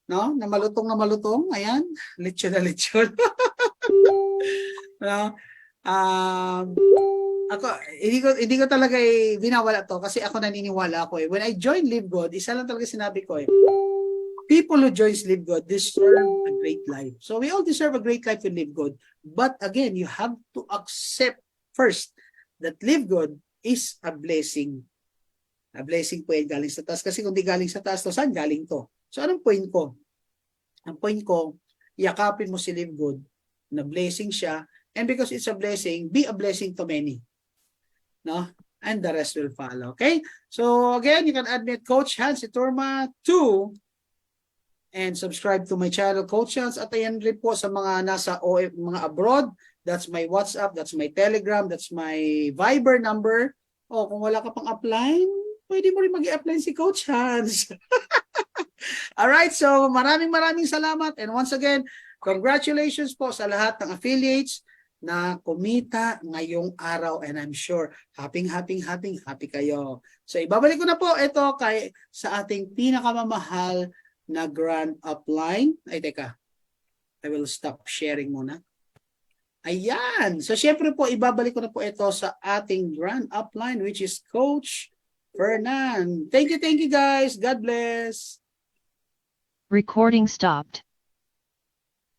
No? Na malutong. Ayan. Lechon na lechon. No? Ako, hindi ko talaga binawala to kasi ako naniniwala ako When I joined Live Good, isa lang talaga sinabi ko people who joins Live Good deserve a great life. So we all deserve a great life in Live Good. But again, you have to accept first that Live Good is a blessing. A blessing po yan galing sa taas. Kasi kung di galing sa taas, to saan galing to? So anong point ko? Ang point ko, yakapin mo si Live Good na blessing siya. And because it's a blessing, be a blessing to many. No? And the rest will follow. Okay? So again, you can admit Coach Hans Iturma to and subscribe to my channel, Coach Hans. At ayan rin po sa mga nasa mga abroad, that's my WhatsApp, that's my Telegram, that's my Viber number. O kung wala ka pang upline, pwede mo rin mag-i-apply si Coach Hans. Alright, so maraming salamat. And once again, congratulations po sa lahat ng affiliates na kumita ngayong araw. And I'm sure happy kayo. So ibabalik ko na po ito sa ating pinakamamahal na grand upline. Ay, teka. I will stop sharing muna. Ayan. So, syempre po, ibabalik ko na po ito sa ating grand upline, which is Coach Fernan. Thank you, guys. God bless. Recording stopped.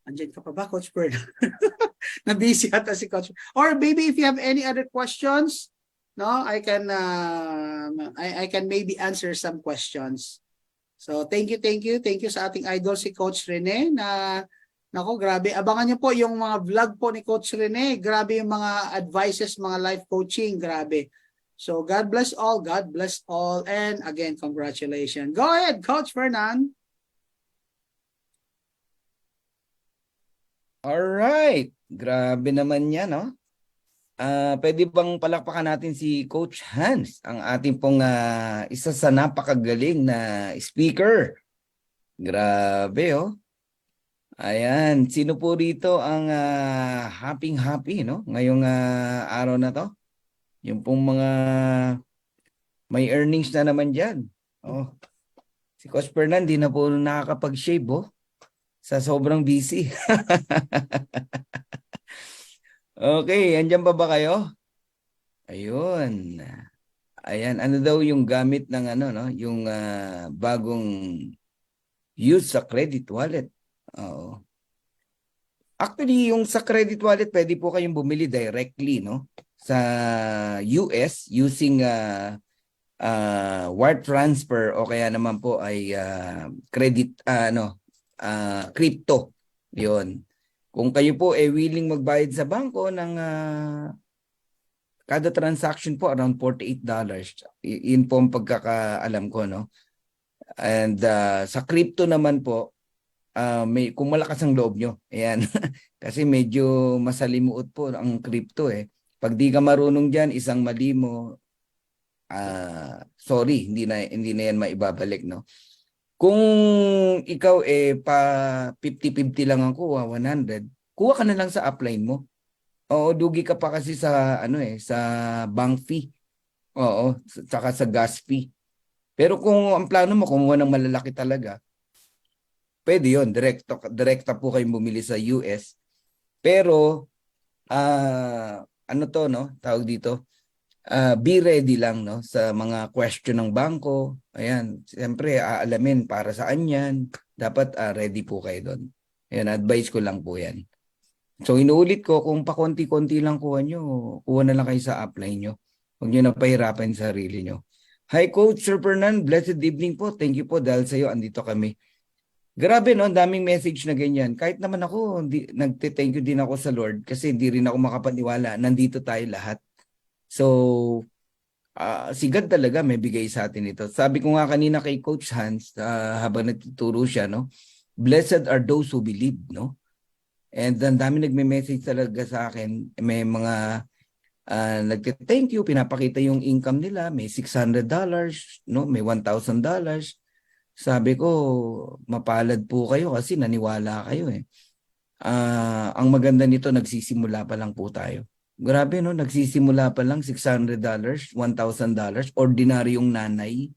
Andiyan ka pa ba, Coach Fernan? Na-busy ata si Coach. Or maybe if you have any other questions, no, I can maybe answer some questions. So, thank you sa ating idol si Coach Rene na nako, grabe. Abangan niyo po yung mga vlog po ni Coach Rene. Grabe yung mga advices, mga life coaching, grabe. So, God bless all, and again, congratulations. Go ahead, Coach Fernan. Alright, grabe naman yan, no? Pwede bang palakpakan natin si Coach Hans, ang ating pong isa sa napakagaling na speaker. Grabe, oh. Ayan, sino po rito ang happy, no? Ngayong araw na to. Yung pong mga may earnings na naman dyan. Oh. Si Coach Fernan, di na po nakakapag-shave, oh. Sa sobrang busy. Okay, andyan pa ba kayo? Ayun. Ayan, ano daw yung gamit ng no, yung bagong use sa credit wallet. Oo. Actually, yung sa credit wallet, pwede po kayong bumili directly, no? Sa US using wire transfer o kaya naman po ay credit crypto. 'Yon. Kung kayo po ay willing magbayad sa bangko ng kada transaction po around $48. Yun po ang pagkakaalam ko, no? And sa crypto naman po, kung malakas ang loob nyo, ayan. Kasi medyo masalimuot po ang crypto eh. Pag di ka marunong dyan, isang mali mo, sorry, hindi na yan maibabalik, no? Kung ikaw pa 50-50 lang ang kuha, 100, kuha ka na lang sa upline mo. Oo, dugi ka pa kasi sa sa bank fee. Oo, saka sa gas fee. Pero kung ang plano mo kumuha ng malalaki talaga, pwede 'yon, direkta po kayong bumili sa US. Pero no, tawag dito, be ready lang, no, sa mga question ng bangko. Ayan, siyempre aalamin para saan yan. Dapat ready po kayo doon. Ayan, advice ko lang po yan. So inuulit ko, kung pa konti-konti lang kuha nyo, kuha na lang kayo sa upline nyo. Huwag nyo na pahirapan sa sarili nyo. Hi Coach Sir Fernan, blessed evening po. Thank you po dahil sa iyo andito kami. Grabe, no, daming message na ganyan. Kahit naman ako, nagte-thank you din ako sa Lord kasi hindi rin ako makapaniwala. Nandito tayo lahat. So, si God talaga may bigay sa atin ito. Sabi ko nga kanina kay Coach Hans, habang nagtuturo siya, no? Blessed are those who believe, no? And ang dami nagme-message talaga sa akin. May mga nagte-thank you, pinapakita yung income nila. May $600, no? May $1,000. Sabi ko, mapalad po kayo kasi naniwala kayo eh. Ang maganda nito, nagsisimula pa lang po tayo. Grabe, no? Nagsisimula pa lang $600, $1,000, ordinaryong nanay.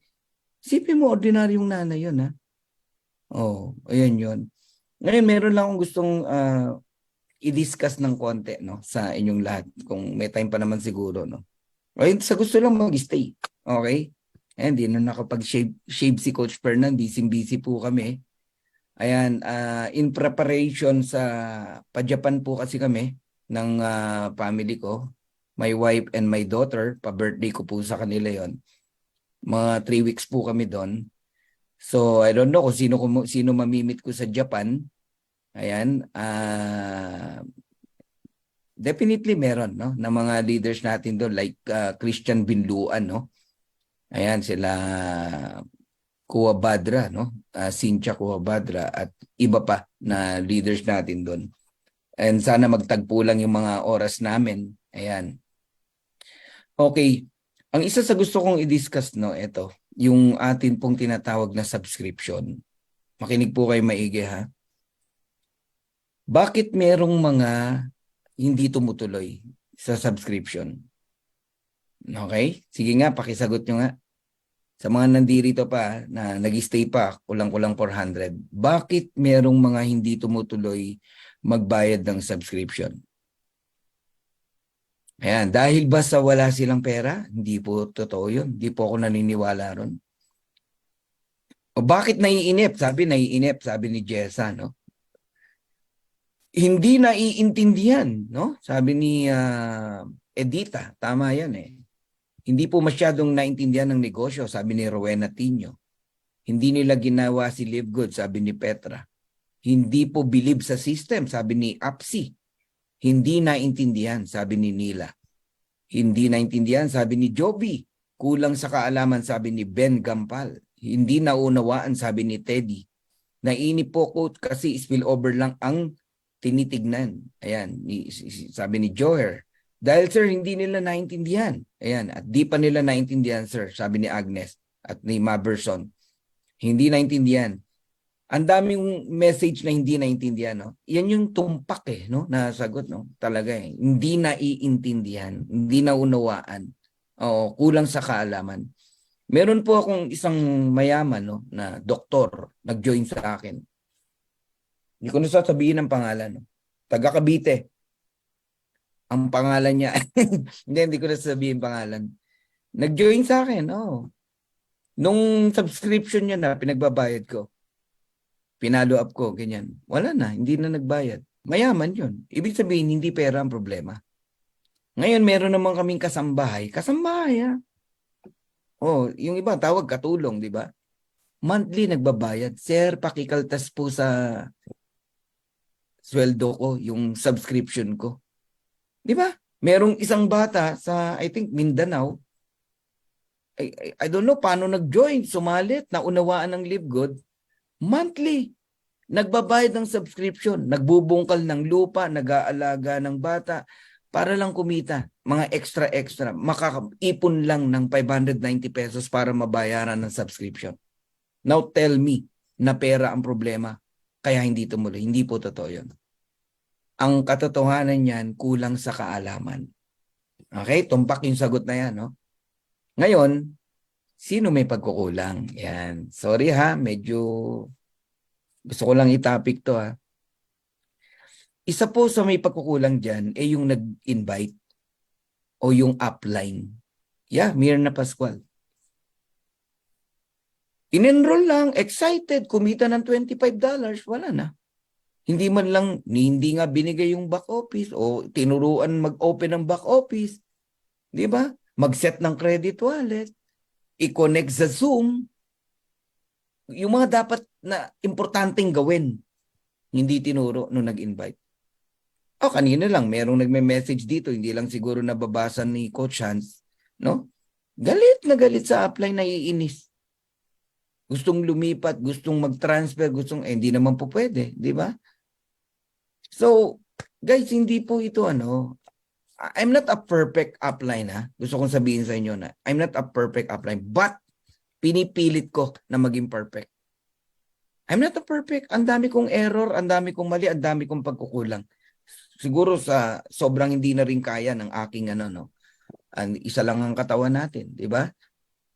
Sipin mo, ordinaryong nanay yun, ha? Oh, ayan yun. Ngayon, meron lang akong gustong i-discuss ng konti, no, sa inyong lahat. Kung may time pa naman siguro, no? Ayun, sa gusto lang mag-stay. Okay? Hindi na nakapag-shave si Coach Fernan. Busy po kami. Ayan, in preparation sa pa-Japan po kasi kami ng family ko, my wife and my daughter, pa-birthday ko po sa kanila yon. Mga 3 weeks po kami doon. So, I don't know kung sino mamimit ko sa Japan. Ayan, definitely meron, no, na mga leaders natin doon like Christian Binluan, no. Ayan, sila Cuabadra, no? Cynthia Cuabadra at iba pa na leaders natin doon. And sana magtagpo lang yung mga oras namin. Ayan. Okay. Ang isa sa gusto kong i-discuss, no, ito, yung atin pong tinatawag na subscription. Makinig po kayo maigi, ha? Bakit merong mga hindi tumutuloy sa subscription? Okay? Sige nga, pakisagot nyo nga. Sa mga nandirito pa na nag-stay pa, kulang-kulang 400, bakit merong mga hindi tumutuloy magbayad ng subscription? Ayan, dahil ba sa wala silang pera? Hindi po totoo yun. Hindi po ako naniniwala ron. O bakit naiinip? Naiinip, sabi ni Jessa, no? Hindi naiintindihan, no? Sabi ni Edita, tama yan eh. Hindi po masyadong naintindihan ng negosyo, sabi ni Rowena Tino. Hindi nila ginawa si Live Good, sabi ni Petra. Hindi po believe sa system, sabi ni Apsi. Hindi naintindihan, sabi ni Nila. Hindi naintindihan, sabi ni Joby. Kulang sa kaalaman, sabi ni Ben Gampal. Hindi naunawaan, sabi ni Teddy. Nainip po ko kasi spillover lang ang tinitignan. Ayan, sabi ni Joher. Dahil sir, hindi nila naintindihan. Ayan, at di pa nila naintindihan sir, sabi ni Agnes at ni Maberson. Hindi naintindihan. Ang daming message na hindi naintindihan, no? Yan yung tumpak no, na sagot, no? Talaga hindi naiintindihan, hindi naunawaan. Oo, kulang sa kaalaman. Meron po akong isang mayaman, no, na doktor, nag-join sa akin. Hindi ko na sasabihin ang pangalan, no? Taga Cavite. Ang pangalan niya, hindi ko na sasabihin pangalan. Nag-join sa akin, oh. Nung subscription niya na, pinagbabayad ko. Pinalo up ko, ganyan. Wala na, hindi na nagbayad. Mayaman yun. Ibig sabihin, hindi pera ang problema. Ngayon, meron naman kaming kasambahay. Kasambahay, ha? Oh, yung iba, tawag katulong, di ba? Monthly nagbabayad. Sir, pakikaltas po sa sweldo ko, yung subscription ko. Di ba? Merong isang bata sa, I think, Mindanao. I don't know paano nag-join, sumalit, naunawaan ng Live Good. Monthly, nagbabayad ng subscription, nagbubungkal ng lupa, nag-aalaga ng bata para lang kumita. Mga extra-extra, makaipon lang ng 590 pesos para mabayaran ng subscription. Now tell me na pera ang problema, kaya hindi tumuloy. Hindi po totoo yun. Ang katotohanan niyan, kulang sa kaalaman. Okay? Tumpak yung sagot na yan, no? Ngayon, sino may pagkukulang? Yan. Sorry ha, medyo gusto ko lang i-topic to ha. Isa po sa may pagkukulang dyan ay yung nag-invite o yung upline. Yeah, Mirna Pascual. In-enroll lang, excited, kumita ng $25, wala na. Hindi man lang, hindi nga binigay yung back office o tinuruan mag-open ng back office. Di ba? Mag-set ng credit wallet, i-connect sa Zoom. Yung mga dapat na importanteng gawin, hindi tinuro nung nag-invite. O kanina lang, merong nagme-message dito, hindi lang siguro nababasa ni Coach Hans, no? Galit na galit sa upline, naiinis. Gustong lumipat, gustong mag-transfer, hindi naman po pwede, di ba? So, guys, hindi po ito I'm not a perfect upline, ha? Gusto kong sabihin sa inyo na I'm not a perfect upline, but pinipilit ko na maging perfect. I'm not a perfect. Ang dami kong error, ang dami kong mali, ang dami kong pagkukulang. Siguro sa sobrang hindi na rin kaya ng aking isa lang ang katawan natin, di ba?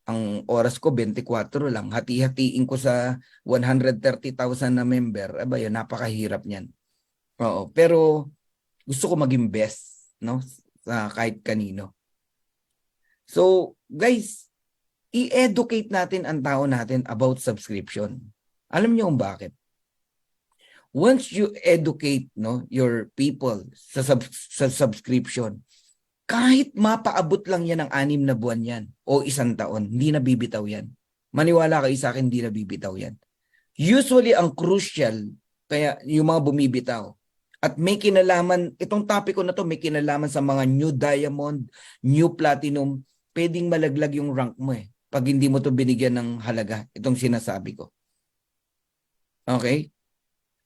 Ang oras ko 24 lang. Hati-hatiin ko sa 130,000 na member. Aba, yun, napakahirap niyan. Oo, pero gusto ko maging best, no? Sa kahit kanino. So, guys, i-educate natin ang tao natin about subscription. Alam niyo kung bakit? Once you educate, no, your people sa subscription, kahit mapaabot lang yan ng 6 na buwan yan o 1 taon, hindi na bibitaw yan. Maniwala kayo sa akin, hindi na bibitaw yan. Usually, ang crucial, kaya yung mga bumibitaw, at may kinalaman, itong topic ko na to, may kinalaman sa mga new diamond, new platinum, pwedeng malaglag yung rank mo eh. pag hindi mo to binigyan ng halaga, itong sinasabi ko. Okay?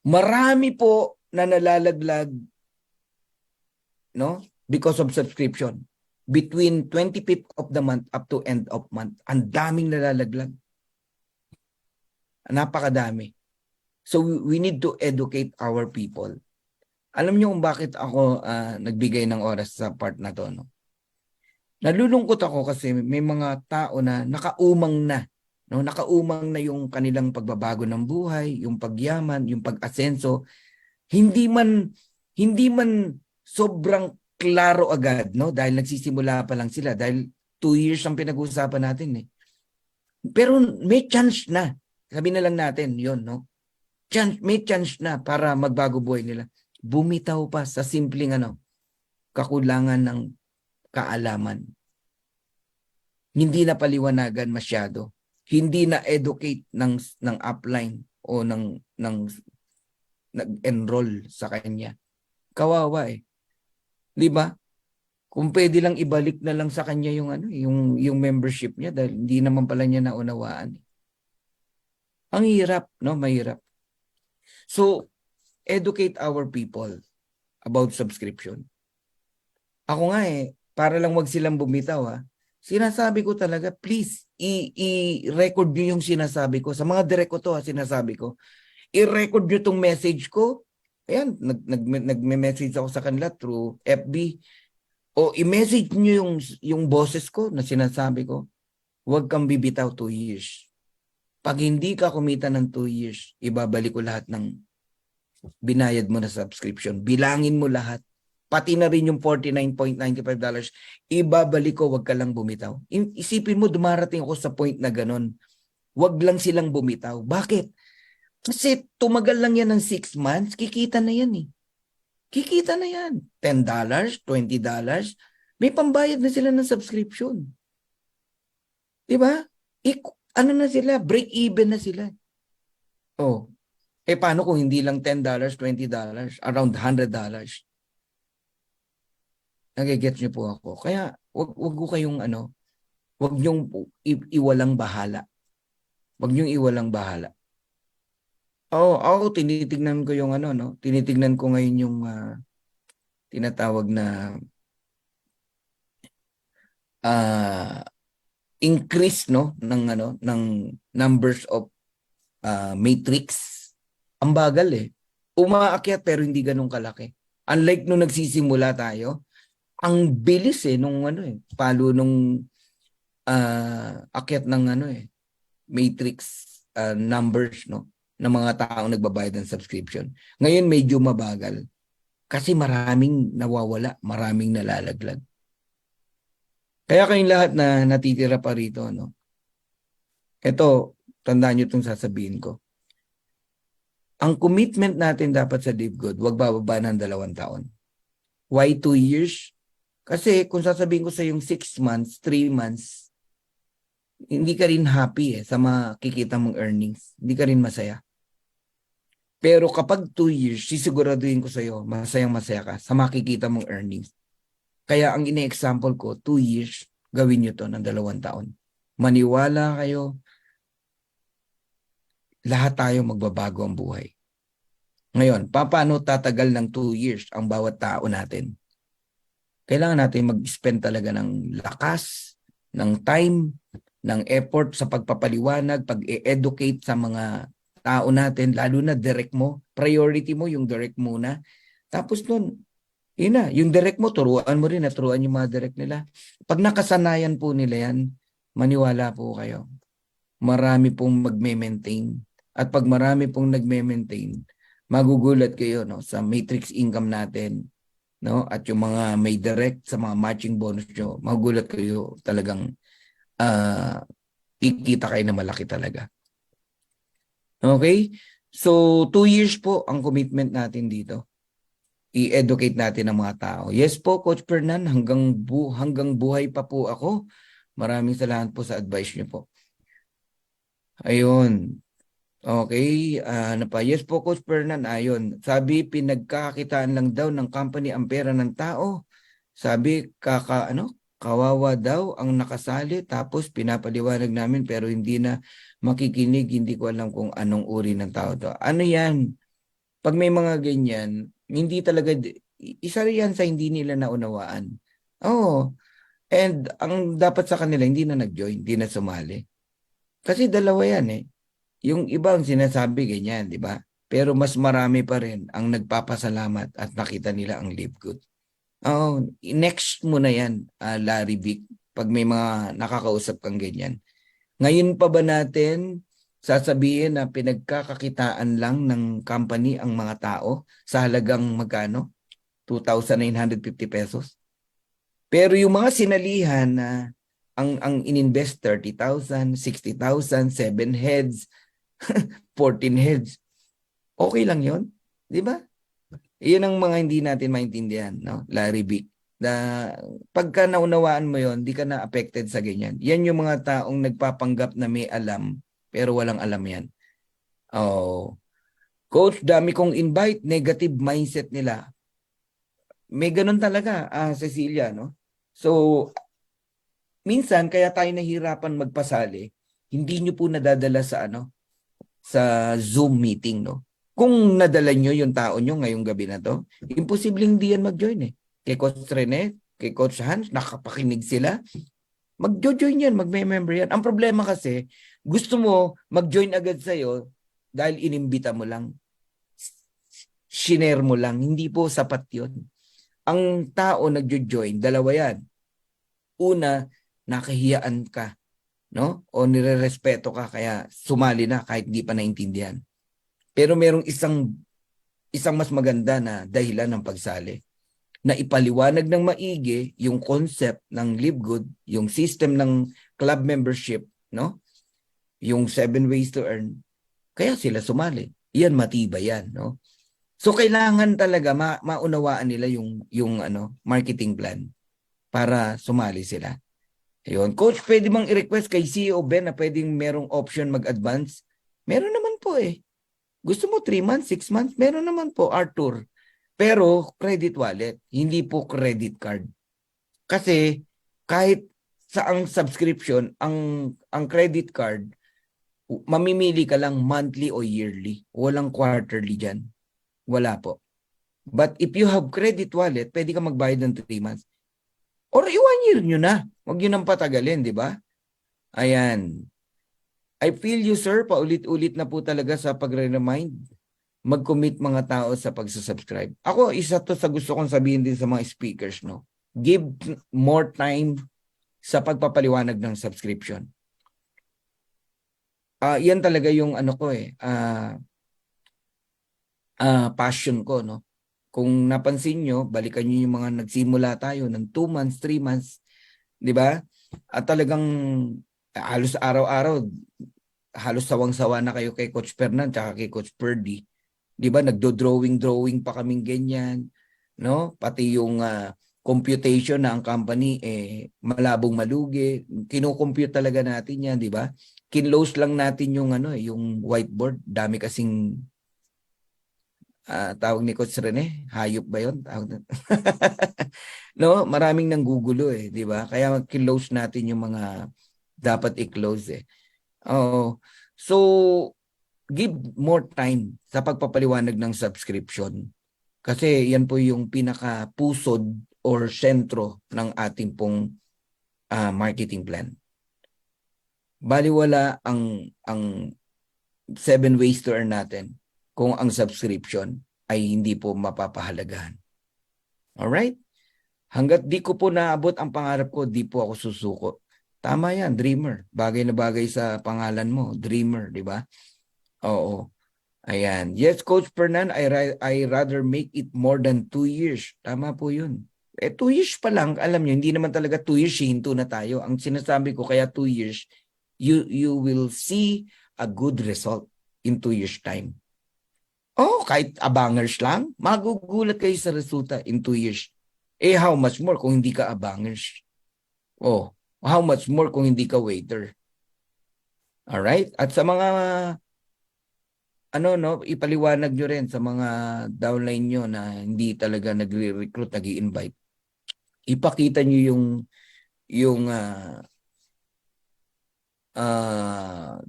Marami po na nalalaglag, no? Because of subscription. Between 25th of the month up to end of month. Ang daming nalalaglag. Napakadami. So we need to educate our people. Alam niyo kung bakit ako nagbigay ng oras sa part na to, no? Nalulungkot ako kasi may mga tao na nakaumang na, no? Nakaumang na yung kanilang pagbabago ng buhay, yung pagyaman, yung pag-asenso. Hindi man sobrang klaro agad, no? Dahil nagsisimula pa lang sila, dahil 2 years ang pinag-uusapan natin, eh. Pero may chance na. Sabi na lang natin, yon, no? May chance na para magbago buhay nila. Bumitaw pa sa simpleng kakulangan ng kaalaman. Hindi na paliwanagan masyado. Hindi na educate ng upline o ng nag-enroll sa kanya. Kawawa, eh. 'Di ba? Kung pwede lang ibalik na lang sa kanya yung membership niya dahil hindi naman pala niya naunawaan. Ang hirap, no? Mahirap. So, educate our people about subscription. Ako nga para lang wag silang bumitaw, sinasabi ko talaga, please, i-record nyo yung sinasabi ko. Sa mga direct ko to, sinasabi ko. I-record nyo tong message ko. Ayan, nagme-message ako sa kanila through FB. O i-message nyo yung boses ko na sinasabi ko. Huwag kang bibitaw 2 years. Pag hindi ka kumita ng 2 years, ibabalik ko lahat ng binayad mo na subscription. Bilangin mo lahat. Pati na rin yung $49.95. Ibabalik ko, wag ka lang bumitaw. Isipin mo, dumarating ako sa point na ganun. Wag lang silang bumitaw. Bakit? Kasi tumagal lang yan ng 6 months, kikita na yan, eh. Kikita na yan. $10, $20. May pambayad na sila ng subscription. Diba? Ano na sila? Break even na sila. Oh. Paano kung hindi lang $10, $20, around $100? Nagigets niyo po ako. Kaya wag ko kayong wag niyong iwalang bahala. Wag niyong iwalang bahala. Ako tinitignan ko yung tinitignan ko ngayon yung tinatawag na increase ng numbers of matrix. Ang bagal, eh. Umaakyat pero hindi ganun kalaki. Unlike nung nagsisimula tayo, ang bilis, nung palo nung akyat ng matrix numbers, no, ng mga taong nagbabayad ng subscription. Ngayon medyo mabagal kasi maraming nawawala, maraming nalalaglag. Kaya kayong lahat na natitira pa rito, no. Ito, tandaan niyo itong sasabihin ko. Ang commitment natin dapat sa Live Good, wag bababa ng 2 taon. Why 2 years? Kasi kung sasabihin ko sa yung 6 months, 3 months, hindi ka rin happy sa makikita mong earnings. Hindi ka rin masaya. Pero kapag 2 years, sisiguraduhin ko sa iyo, masayang-masaya ka sa makikita mong earnings. Kaya ang ine-example ko, 2 years, gawin nyo to ng 2 taon. Maniwala kayo, lahat tayo magbabago ang buhay. Ngayon, paano tatagal ng 2 years ang bawat tao natin? Kailangan natin mag-spend talaga ng lakas, ng time, ng effort sa pagpapaliwanag, pag-educate sa mga tao natin, lalo na direct mo. Priority mo yung direct muna. Tapos nun, yung direct mo, turuan mo rin, turuan yung mga direct nila. Pag nakasanayan po nila yan, maniwala po kayo. Marami pong magme-maintain. At pag marami pong nagme-maintain, magugulat kayo sa matrix income natin, no? At yung mga may direct sa mga matching bonus nyo, magugulat kayo talagang kikita kayo na malaki talaga. Okay? So, 2 years po ang commitment natin dito. I-educate natin ang mga tao. Yes po, Coach Fernan, hanggang buhay pa po ako. Maraming salamat po sa advice niyo po. Ayun. Okay, Yes po, Coach Fernan. Ayun. Sabi, pinagkakakitaan lang daw ng company ang pera ng tao. Sabi, Kawawa daw ang nakasali tapos pinapaliwanag namin pero hindi na makikinig. Hindi ko alam kung anong uri ng tao to. Ano yan? Pag may mga ganyan, hindi talaga, isa rin yan sa hindi nila naunawaan. Oo. And ang dapat sa kanila, hindi na nag-join, hindi na sumali. Kasi dalawa yan eh. Yung iba ang sinasabi ganyan, di ba? Pero mas marami pa rin ang nagpapasalamat at nakita nila ang live good. Oh, next mo na yan, Larry Vic, pag may mga nakakausap kang ganyan. Ngayon pa ba natin sasabihin na pinagkakakitaan lang ng company ang mga tao sa halagang magkano? 2,950 pesos? Pero yung mga sinalihan na ang ininvest 30,000, 60,000, 7 heads, 14 heads, okay lang yon, di ba? Iyan ang mga hindi natin maintindihan, no? Larry Vic. Pagka naunawaan mo yon, di ka na affected sa ganyan. Yan yung mga taong nagpapanggap na may alam, pero walang alam yan. Oh. Coach, dami kong invite, negative mindset nila. May ganun talaga, Cecilia, no? So, minsan, kaya tayo nahihirapan magpasali, hindi nyo po nadadala sa sa Zoom meeting, no? Kung nadala nyo yung tao nyo ngayong gabi na to, imposibleng hindi yan mag-join eh. Kay Coach Rene, kay Coach Hans, nakapakinig sila. Mag-join yan, mag-member yan. Ang problema kasi, gusto mo mag-join agad sa'yo dahil inimbita mo lang. Shinare mo lang. Hindi po sapat yun. Ang tao nag-join, dalawa yan. Una, nakahiyaan ka, no? O nirerespeto ka kaya sumali na kahit di pa naintindihan. Pero merong isang mas maganda na dahilan ng pagsali. Na ipaliwanag ng maigi yung concept ng Live Good, yung system ng club membership, no? Yung 7 ways to earn. Kaya sila sumali. Yan, matibay yan, no? So kailangan talaga maunawaan nila yung marketing plan para sumali sila. Ayun. Coach, pwede bang i-request kay CEO Ben na pwedeng merong option mag-advance? Meron naman po eh. Gusto mo 3 months, 6 months? Meron naman po, Arthur. Pero credit wallet, hindi po credit card. Kasi kahit sa ang subscription, ang credit card, mamimili ka lang monthly o yearly. Walang quarterly dyan. Wala po. But if you have credit wallet, pwede ka magbayad ng 3 months. Or 1 year nyo na. Huwag nyo nang patagalin, di ba? Ayan. I feel you, sir. Paulit-ulit na po talaga sa pagre-remind. Mag-commit mga tao sa pagsasubscribe. Ako, isa to sa gusto kong sabihin din sa mga speakers, no? Give more time sa pagpapaliwanag ng subscription. Yan talaga yung passion ko, no? Kung napansin nyo, balikan nyo yung mga nagsimula tayo ng 2 months, 3 months, di ba? At talagang halos araw-araw, halos sawang-sawa na kayo kay Coach Fernan tsaka kay Coach Purdy. Di ba? Nagdo-drawing pa kaming ganyan. No? Pati yung computation na ang company malabong malugi. Kino-compute talaga natin yan, di ba? Kinlose lang natin yung yung whiteboard. Dami kasing tawag ni Coach Rene, hayop ba yun? No, maraming nanggugulo di ba? Kaya kinlose natin yung mga dapat i-close Oh, so give more time sa pagpapaliwanag ng subscription. Kasi yan po yung pinaka-pusod or sentro ng ating pong marketing plan. Baliwala ang 7 ways to earn natin kung ang subscription ay hindi po mapapahalagahan. Alright? Hanggat di ko po naabot ang pangarap ko, di po ako susuko. Tama yan, dreamer. Bagay na bagay sa pangalan mo, dreamer, di ba? Oo. Ayan. Yes, Coach Fernan, I rather make it more than 2 years. Tama po yun. 2 years pa lang, alam nyo, hindi naman talaga 2 years, hinto na tayo. Ang sinasabi ko, kaya 2 years, you will see a good result in 2 years time. Oh, kahit abangers lang, magugulat kayo sa resulta in 2 years. How much more kung hindi ka abangers? Oh, how much more kung hindi ka waiter? Alright? At sa mga ipaliwanag nyo rin sa mga downline nyo na hindi talaga nagre-recruit, nag-i-invite. Ipakita nyo yung yung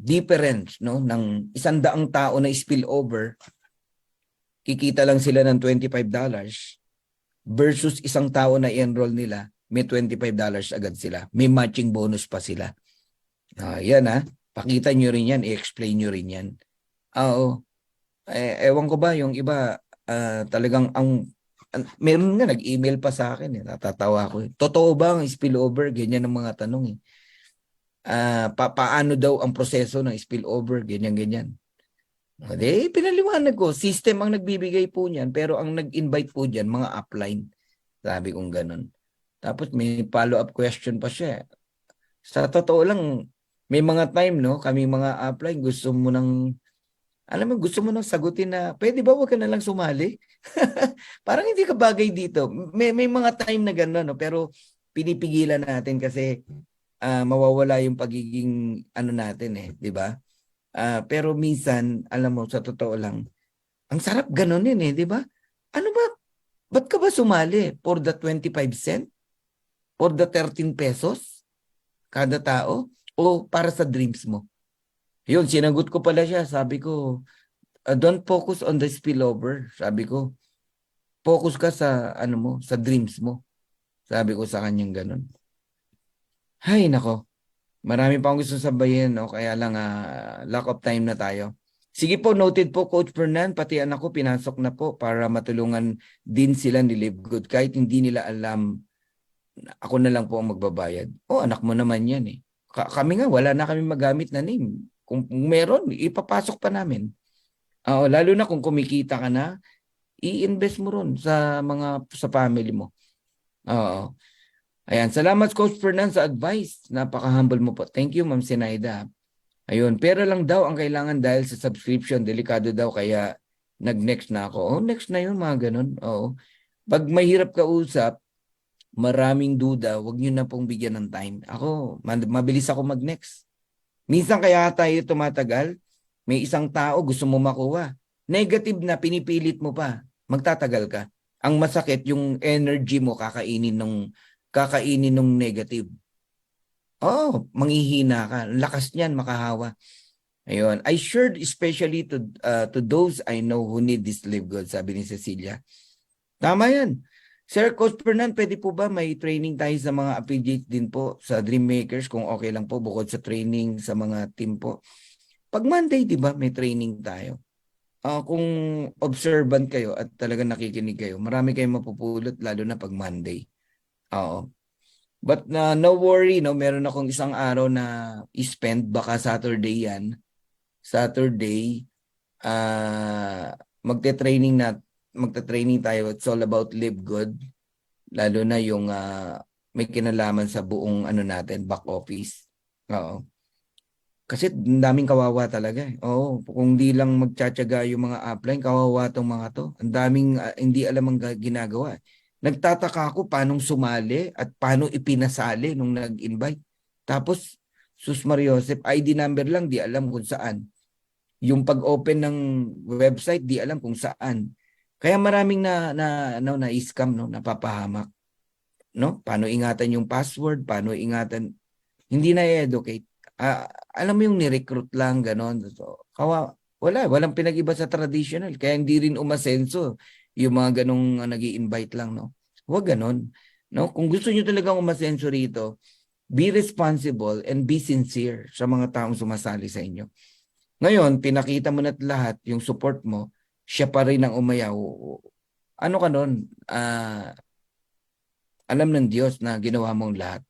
difference, no, ng 100 tao na spillover, kikita lang sila ng $25 versus isang tao na i-enroll nila, may $25 agad sila. May matching bonus pa sila. Yan pakita nyo rin yan, i-explain nyo rin yan. Oo. Ewan ko ba, yung iba, talagang meron nga nag-email pa sa akin, natatawa ko. Totoo ba ang spillover? Ganyan ang mga tanong. Paano daw ang proseso ng spillover? Ganyan. Pinaliwanag ko, system ang nagbibigay po niyan, pero ang nag-invite po diyan mga upline. Sabi kong ganun. Tapos may follow-up question pa siya. Sa totoo lang, may mga time, no, kami mga upline, gusto mo nang sagutin na, pwede ba wag ka na lang sumali? Parang hindi ka bagay dito. May mga time na gano'n, no, pero pinipigilan natin kasi mawawala yung pagiging natin, di ba? Pero minsan, alam mo, sa totoo lang, ang sarap ganunin di ba? Ano ba? Ba't ka ba sumali? For the 25 cent? For the 13 pesos? Kada tao? O para sa dreams mo? Yun, sinagot ko pala siya. Sabi ko, don't focus on the spillover. Sabi ko, focus ka sa, sa dreams mo. Sabi ko sa kanyang ganun. Hay, nako. Marami pa akong gusto sabayin, no? Kaya lang lack of time na tayo. Sige po, noted po, Coach Fernan, pati anak ko pinasok na po para matulungan din sila ni Live Good. Kahit hindi nila alam, ako na lang po ang magbabayad. Anak mo naman yan Kami nga, wala na kami magamit na name. Kung meron, ipapasok pa namin. Lalo na kung kumikita ka na, i-invest mo ron sa family mo. Oo. Ayan, salamat Coach Fernan sa advice. Napaka-humble mo po. Thank you, Ma'am Sinaida. Ayun, pera lang daw ang kailangan dahil sa subscription. Delikado daw kaya nag-next na ako. Next na yun, mga ganun. Oo. Pag mahirap ka usap, maraming duda, wag nyo na pong bigyan ng time. Ako, mabilis ako mag-next. Minsan kaya tayo tumatagal, may isang tao gusto mo makuha. Negative na, pinipilit mo pa. Magtatagal ka. Ang masakit, yung energy mo kakainin ng negative. Manghihina ka. Lakas niyan, makahawa. Ayun. I shared especially to those I know who need this Live Good, sabi ni Cecilia. Tama yan. Sir Coach Fernan, pwede po ba may training tayo sa mga affiliate din po sa Dream Makers kung okay lang po bukod sa training sa mga team po? Pag Monday, di ba, may training tayo. Kung observant kayo at talaga nakikinig kayo, marami kayong mapupulot lalo na pag Monday. But no worry, no, meron akong isang araw na i-spend, baka Saturday yan. Saturday, magte-training tayo. It's all about Live Good. Lalo na yung may kinalaman sa buong natin, back office. Kasi daming kawawa talaga. Kung di lang magtsatsaga yung mga upline, kawawa tong mga to. Ang daming hindi alam ang ginagawa. Nagtataka ako paano sumali at paano ipinasali nung nag-invite. Tapos, Sus Mariosep, ID number lang, di alam kung saan. Yung pag-open ng website, di alam kung saan. Kaya maraming na-scam, no, napapahamak. No? Paano ingatan yung password, paano ingatan, hindi na-educate. Alam mo yung ni-recruit lang, ganon. So, walang pinag-iba sa traditional. Kaya hindi rin umasenso yung mga ganong nag-i-invite lang, no? Huwag ganon. No? Kung gusto nyo talagang umasenso rito, be responsible and be sincere sa mga taong sumasali sa inyo. Ngayon, pinakita mo na lahat yung support mo, siya pa rin ang umayaw. Ano ka nun? Alam ng Diyos na ginawa mong lahat.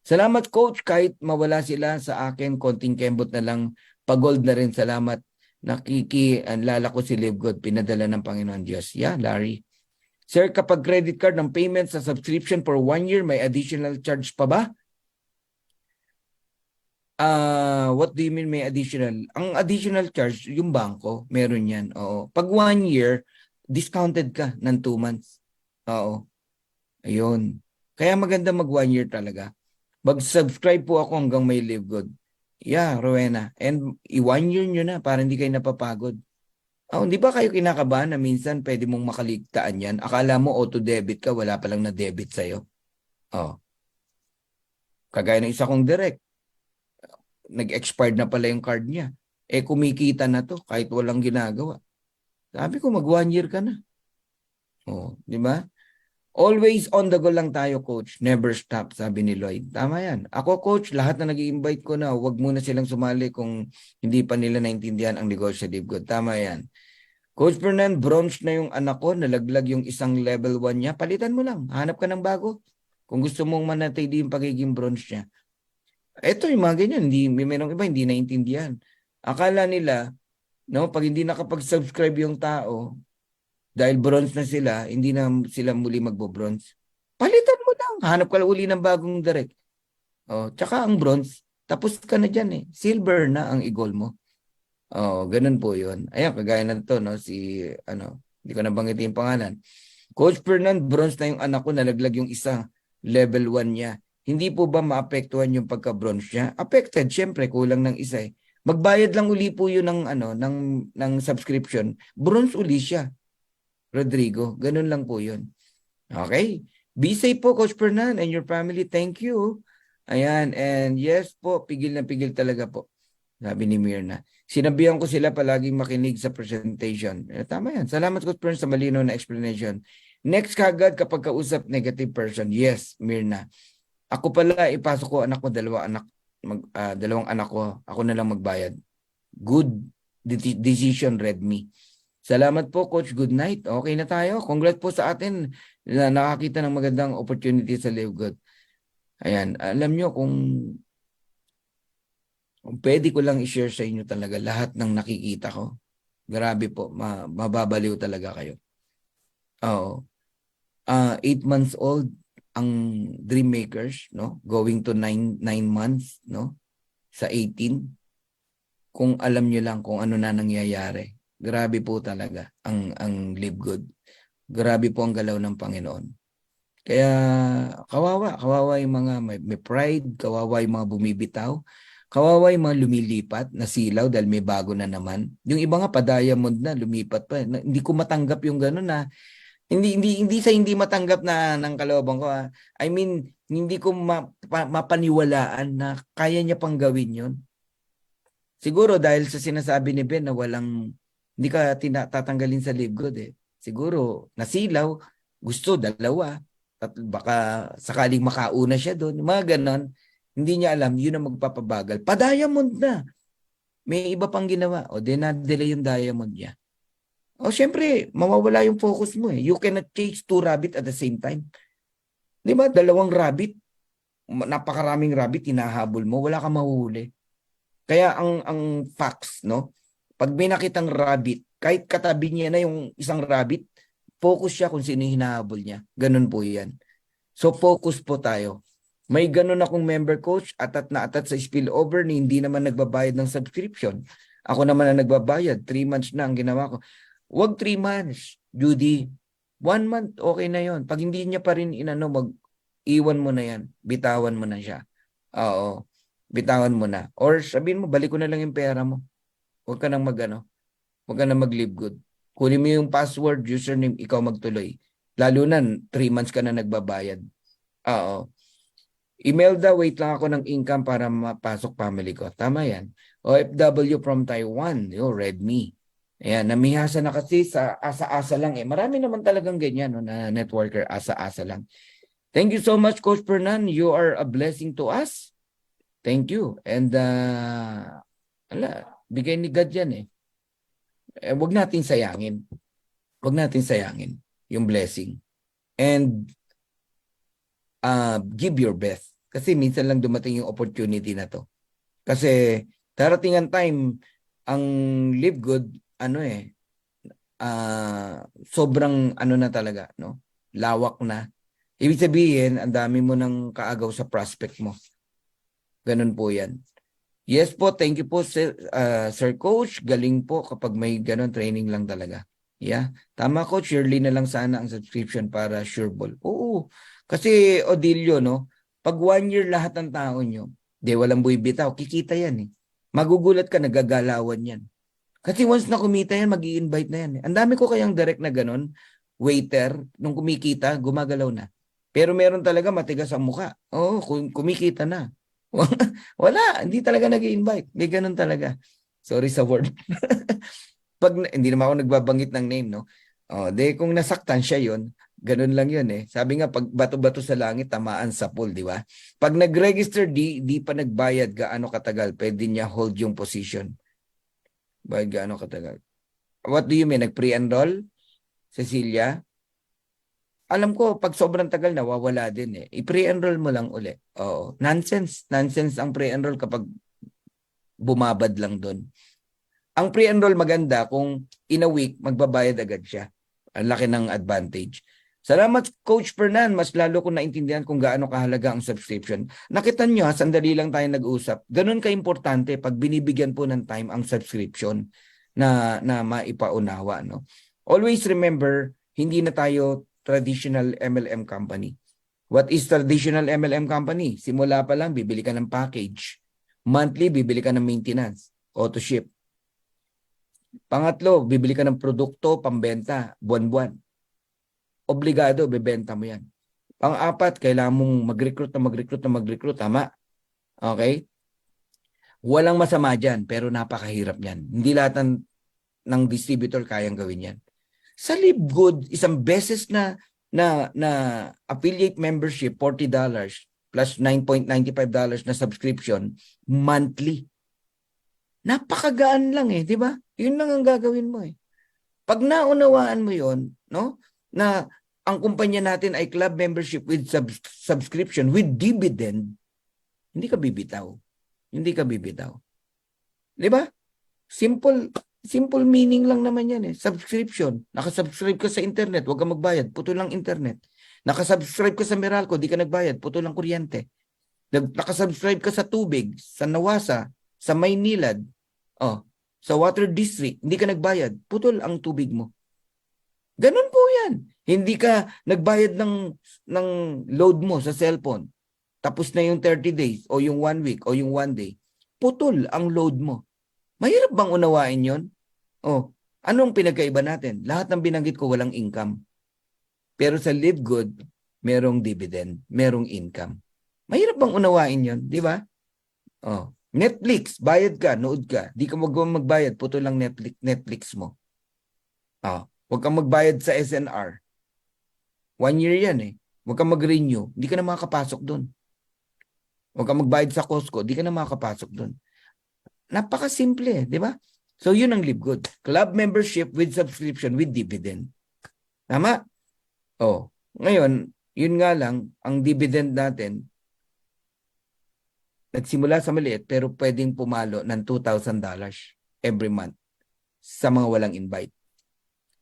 Salamat, Coach. Kahit mawala sila sa akin, konting kembot na lang, pagold na rin. Salamat. Nakikianlala ko si Live Good, pinadala ng Panginoon Diyos. Yeah, Larry. Sir, kapag credit card ng payment sa subscription for 1 year, may additional charge pa ba? What do you mean may additional? Ang additional charge, yung bangko, meron yan. Oo. Pag 1 year, discounted ka ng 2 months. Oo. Ayun. Kaya maganda mag 1 year talaga. Mag-subscribe po ako hanggang may Live Good. Yeah, Rowena. And 1 year nyo na para hindi kayo napapagod. Hindi ba kayo kinakabahan na minsan pwede mong makaligtaan yan? Akala mo auto-debit ka, wala palang na-debit sa'yo. Kagaya ng isa kong direct, nag-expired na pala yung card niya. Eh kumikita na to kahit walang ginagawa. Sabi ko mag 1 year ka na. Oh, di ba? Always on the go lang tayo, coach. Never stop, sabi ni Lloyd. Tama yan. Ako, coach, lahat na nag-i-invite ko na, huwag muna silang sumali kung hindi pa nila naintindihan ang negosyo, Good. Tama yan. Coach Fernan, bronze na yung anak ko, nalaglag yung isang level 1 niya. Palitan mo lang. Hanap ka ng bago. Kung gusto mong manatili yung pagiging bronze niya. Ito yung mga ganyan. May merong iba, hindi naintindihan. Akala nila, no, pag hindi nakapag-subscribe yung tao, dahil bronze na sila, hindi na sila muli magbo-bronze. Palitan mo lang. Hanap ka lang uli ng bagong direct. Oh, tsaka ang bronze, tapos ka na dyan eh. Silver na ang i-goal mo. Oh, ganun po yun. Ayan, kagaya na to, no? Hindi ko nabanggitin yung pangalan. Coach Fernan, bronze na yung anak ko, nalaglag yung isa, level 1 niya. Hindi po ba maapektuhan yung pagka-bronze niya? Affected, syempre, kulang ng isa eh. Magbayad lang uli po yun ng subscription. Bronze uli siya. Rodrigo, ganun lang po yun. Okay? Be safe po, Coach Fernan, and your family. Thank you. Ayan, and yes po, pigil na pigil talaga po. Sabi ni Mirna. Sinabihan ko sila palaging makinig sa presentation. Tama yan. Salamat, Coach Fernan, sa malinaw na explanation. Next kagad kapag kausap negative person. Yes, Mirna. Ako pala, ipasok ko anak ko, dalawang anak ko. Ako na lang magbayad. Good decision, Redmi. Salamat po, Coach. Good night. Okay na tayo. Congrats po sa atin na nakakita ng magandang opportunity sa Live Good. Ayan. Alam nyo, kung pwede ko lang i-share sa inyo talaga lahat ng nakikita ko. Grabe po. Mababaliw talaga kayo. Oo. 8 months old ang Dream Makers, no? Going to 9 months, no? Sa 18. Kung alam nyo lang kung ano na nangyayari. Grabe po talaga ang Live Good. Grabe po ang galaw ng Panginoon. Kaya kawawa yung mga may pride, kawawa yung mga bumibitaw, kawawa yung mga lumilipat na silaw dahil may bago na naman. Yung iba nga pa-diamond na lumipat pa. Hindi ko matanggap yung gano'n na hindi matanggap na ng kalooban ko. I mean, hindi ko mapaniwalaan na kaya niya pang gawin 'yon. Siguro dahil sa sinasabi ni Ben na hindi ka tatanggalin sa Live Good eh. Siguro, nasilaw, gusto, dalawa, at baka sakaling makauna siya doon. Mga ganon, hindi niya alam, yun ang magpapabagal. Pa-diamond na. May iba pang ginawa. O, na-delay yung diamond niya. O, syempre, mawawala yung focus mo eh. You cannot chase 2 rabbit at the same time. Di ba? 2 rabbit, napakaraming rabbit, hinahabol mo, wala kang mahuhuli. Kaya ang facts, no? Pag may nakitang rabbit, kahit katabi niya na yung isang rabbit, focus siya kung sino yung hinahabol niya. Ganun po yan. So focus po tayo. May ganun akong member coach, atat na atat sa spillover ni hindi naman nagbabayad ng subscription. Ako naman ang nagbabayad. 3 months na ang ginawa ko. Huwag 3 months, Judy. 1 month, okay na yon. Pag hindi niya pa rin iwan mo na yan. Bitawan mo na siya. Oo. Bitawan mo na. Or sabihin mo, balik ko na lang yung pera mo. Huwag ka nang huwag ka nang mag-Live Good. Kunin mo yung password, username, ikaw magtuloy. Lalo na, 3 months ka na nagbabayad. Oo. Imelda, wait lang ako ng income para mapasok family ko. Tama yan. OFW from Taiwan. Redmi. Ayan, namihasa na kasi sa asa-asa lang eh. Marami naman talagang ganyan na networker, asa-asa lang. Thank you so much, Coach Fernan. You are a blessing to us. Thank you. And, bigay ni God yan eh. Huwag natin sayangin. Huwag natin sayangin yung blessing. And give your best. Kasi minsan lang dumating yung opportunity na to. Kasi darating ang time, ang Live Good, sobrang na talaga, no? Lawak na. Ibig sabihin, ang dami mo ng kaagaw sa prospect mo. Ganun po yan. Yes po, thank you po Sir Coach. Galing po kapag may ganun training lang talaga. Yeah. Tama Coach, yearly na lang sana ang subscription para sureball. Oo. Kasi Odilio, no? Pag 1 year lahat ng tao nyo, walang buhay bitaw, kikita yan eh. Magugulat ka, nagagalawan yan. Kasi once na kumita yan, mag-i-invite na yan eh. Ang dami ko kayang direct na ganun, waiter, nung kumikita, gumagalaw na. Pero meron talaga matigas ang muka. Oo, kumikita na. Wala, hindi talaga nag-i-invite. May ganun talaga. Sorry sa word. Hindi naman ako nagbabanggit ng name, no? Kung nasaktan siya yon, ganun lang yun eh. Sabi nga, pag bato-bato sa langit, tamaan sa pool, di ba? Pag nag-register, di pa nagbayad, gaano katagal, pwede niya hold yung position. Bayad gaano katagal. What do you mean? Nag-pre-enroll? Cecilia? Alam ko, pag sobrang tagal, nawawala din eh. I-pre-enroll mo lang uli. Oo. Nonsense. Nonsense ang pre-enroll kapag bumabad lang doon. Ang pre-enroll maganda kung in a week, magbabayad agad siya. Ang laki ng advantage. Salamat, Coach Fernan. Mas lalo ko naintindihan kung gaano kahalaga ang subscription. Nakita nyo, sandali lang tayo nag-usap. Ganun ka-importante pag binibigyan po ng time ang subscription na maipaunawa. No? Always remember, hindi na tayo traditional MLM company. What is traditional MLM company? Simula pa lang, bibili ka ng package. Monthly, bibili ka ng maintenance. Auto ship. Pangatlo, bibili ka ng produkto, pambenta, buwan-buwan. Obligado, bebenta mo yan. Pang-apat, kailangan mong mag-recruit. Tama? Okay? Walang masama dyan, pero napakahirap yan. Hindi lahat ng distributor kayang gawin yan. Sa LiveGood, isang beses na affiliate membership, $40 plus $9.95 na subscription monthly. Napakagaan lang eh, di ba? Yun lang ang gagawin mo eh. Pag naunawaan mo yun, no? Na ang kumpanya natin ay club membership with subscription with dividend, hindi ka bibitaw. Hindi ka bibitaw. Di ba? Simple meaning lang naman yan eh. Subscription. Nakasubscribe ka sa internet, huwag kang magbayad. Puto lang internet. Nakasubscribe ka sa Meralco, di ka nagbayad. Puto lang kuryente. Nakasubscribe ka sa tubig, sa Nawasa, sa Maynilad, sa Water District, hindi ka nagbayad. Putol ang tubig mo. Ganun po yan. Hindi ka nagbayad ng load mo sa cellphone. Tapos na yung 30 days o yung 1 week o yung 1 day. Putol ang load mo. Mahirap bang unawain yon? Anong pinagkaiba natin? Lahat ng binanggit ko walang income. Pero sa LiveGood, merong dividend, merong income. Mahirap bang unawain yon, di ba? Netflix, bayad ka, nood ka. Di ka magbayad, puto lang Netflix mo. Huwag kang magbayad sa SNR. 1 year yan eh. Huwag kang mag-renew, di ka na makakapasok doon. Huwag kang magbayad sa Costco, di ka na makakapasok doon. Napakasimple, di ba? So yun ang LiveGood. Club membership with subscription with dividend. Tama? Ngayon, yun nga lang, ang dividend natin, nagsimula sa maliit pero pwedeng pumalo ng $2,000 every month sa mga walang invite.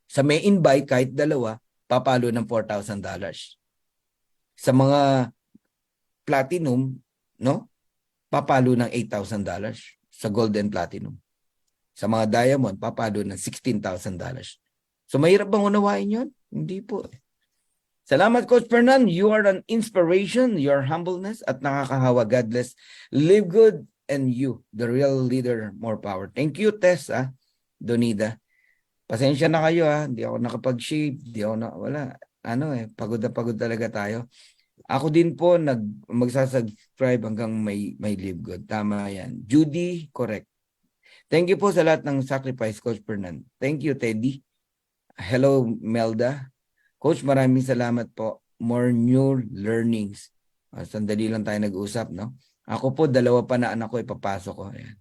Sa may invite, kahit dalawa, papalo ng $4,000. Sa mga platinum, no? Papalo ng $8,000 sa gold and platinum. Sa mga diamond, papalo ng $16,000. So mahirap bang unawain yun? Hindi po. Salamat, Coach Fernan. You are an inspiration, your humbleness at nakakahawa. God bless. Live good and you, the real leader, more power. Thank you, Tess, Donida. Pasensya na kayo, Hindi ako nakapag-shave. Wala. Pagod na pagod talaga tayo. Ako din po magsasubscribe hanggang may live good. Tama yan. Judy, correct. Thank you po sa lahat ng sacrifice, Coach Fernan. Thank you, Teddy. Hello, Melda. Coach, maraming salamat po. More new learnings. Sandali lang tayo nag-usap, no? Ako po, 2 pa na anak ko, ipapasok ko. Ayan.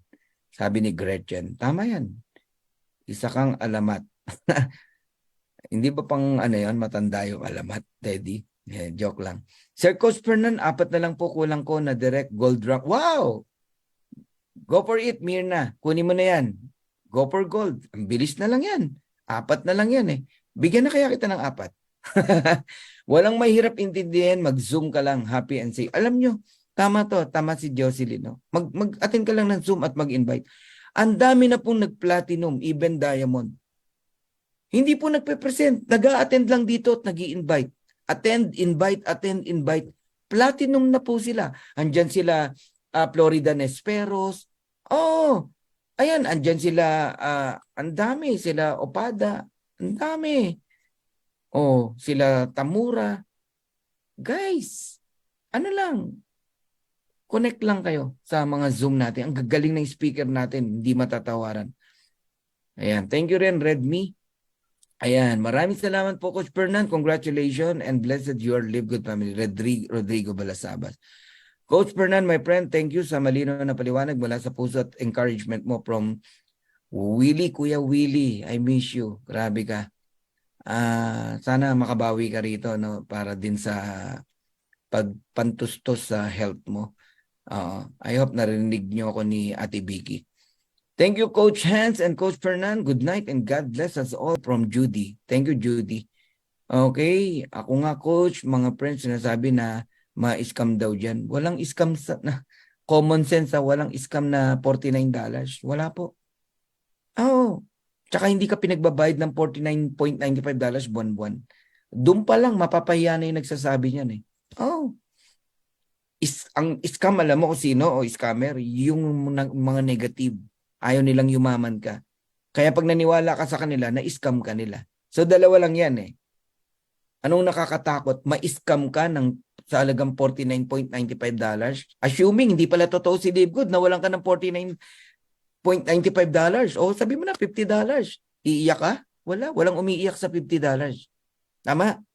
Sabi ni Gretchen, tama yan. Isa kang alamat. Hindi ba pang matanda yung alamat, Teddy? Yeah, joke lang. Sir Coach Fernan, 4 na lang po kulang ko na direct gold rank. Wow! Go for it, Mirna. Kunin mo na yan. Go for gold. Ang bilis na lang yan. 4 na lang yan eh. Bigyan na kaya kita ng 4. Walang mahirap intindihin, mag-zoom ka lang, happy and safe. Alam nyo, tama si Jocelyn. No? Mag-attend ka lang ng Zoom at mag-invite. Ang dami na pong nag-platinum, even diamond. Hindi po nagpe-present, nag-a-attend lang dito at nag-i-invite. Attend, invite. Platinum na po sila. Andyan sila, Florida Nesperos. Ayan, andyan sila, ang dami, sila Opada. Ang dami. Sila Tamura. Guys, ano lang, connect lang kayo sa mga Zoom natin. Ang gagaling ng speaker natin, hindi matatawaran. Ayan, thank you rin, Redmi. Ayan, maraming salamat po, Coach Fernan. Congratulations and blessed you are live good family. Rodrigo Balasabas. Coach Fernan, my friend, thank you sa malinaw na paliwanag mula sa puso at encouragement mo from Willie, Kuya Willie. I miss you. Grabe ka. Sana makabawi ka rito, no, para din sa pagpantustos sa health mo. I hope narinig niyo ako ni Ate Vicky. Thank you, Coach Hans and Coach Fernan. Good night and God bless us all from Judy. Thank you, Judy. Okay, ako nga, Coach, mga friends, sinasabi na ma-scam daw dyan. Walang scam na common sense, walang scam na $49. Wala po. Tsaka hindi ka pinagbabayad ng $49.95 buwan-buwan. Doon pa lang, mapapahiya na yung nagsasabi niyan eh. Ang scam, alam mo kung sino o scammer? Yung mga negative. Ayaw nilang yumaman ka. Kaya pag naniwala ka sa kanila, na-scam ka nila. So dalawa lang yan eh. Anong nakakatakot? Ma-scam ka sa halagang $49.95. Assuming hindi pala totoo si Live Good na walang ka ng $49.95. O sabi mo na $50. Iiyak ka? Walang umiiyak sa $50. Tama?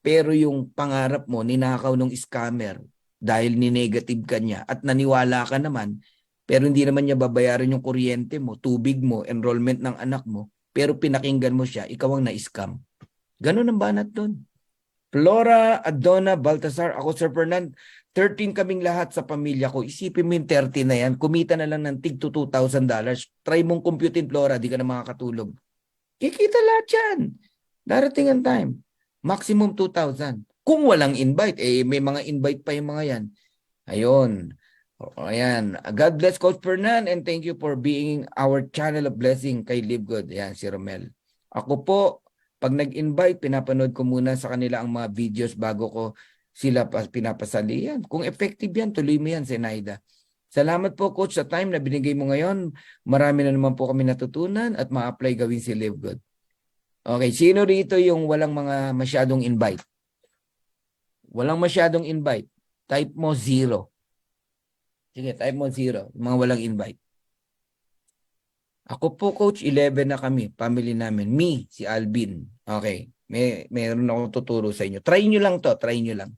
Pero yung pangarap mo, ninakaw ng scammer dahil ni-negative ka niya at naniwala ka naman, pero hindi naman niya babayaran yung kuryente mo, tubig mo, enrollment ng anak mo, pero pinakinggan mo siya, ikaw ang na-scam. Ganun ang banat doon. Flora, Adona, Baltasar, ako Sir Fernan, 13 kaming lahat sa pamilya ko. Isipin mo yung 30 na yan, kumita na lang ng tig to $2,000. Try mong computein, Flora, di ka na makakatulog. Kikita lahat yan. Darating ang time. Maximum 2,000. Kung walang invite, may mga invite pa yung mga yan. Ayun. Ayan. God bless Coach Fernan and thank you for being our channel of blessing kay Live Good. Ayan, si Romel. Ako po, pag nag-invite, pinapanood ko muna sa kanila ang mga videos bago ko sila pinapasali. Yan. Kung effective yan, tuloy mo yan, Zenaida. Salamat po, Coach, sa time na binigay mo ngayon. Marami na naman po kami natutunan at ma-apply gawin si Live Good. Okay, sino rito yung walang mga masyadong invite? Walang masyadong invite. Type mo 0. Sige, type mo 0. Mga walang invite. Ako po, Coach, 11 na kami. Family namin. Me, si Alvin. Okay. Meron akong tuturo sa inyo. Try nyo lang to. Try nyo lang.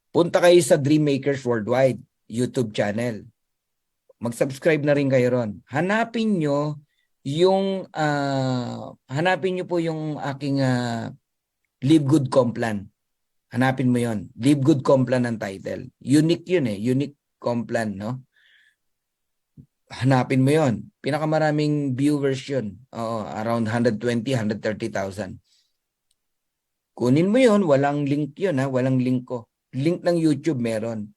Punta kayo sa Dreammakers Worldwide YouTube channel. Mag-subscribe na rin kayo ron. Hanapin nyo po yung aking Live Good Complan. Hanapin mo yon. Live Good Complan ang title. Unique yun eh. Unique Complan, no? Hanapin mo yon. Pinakamaraming viewers yun. Around 120,000, 130,000. Kunin mo yon. Walang link yun ha. Walang link ko. Link ng YouTube meron.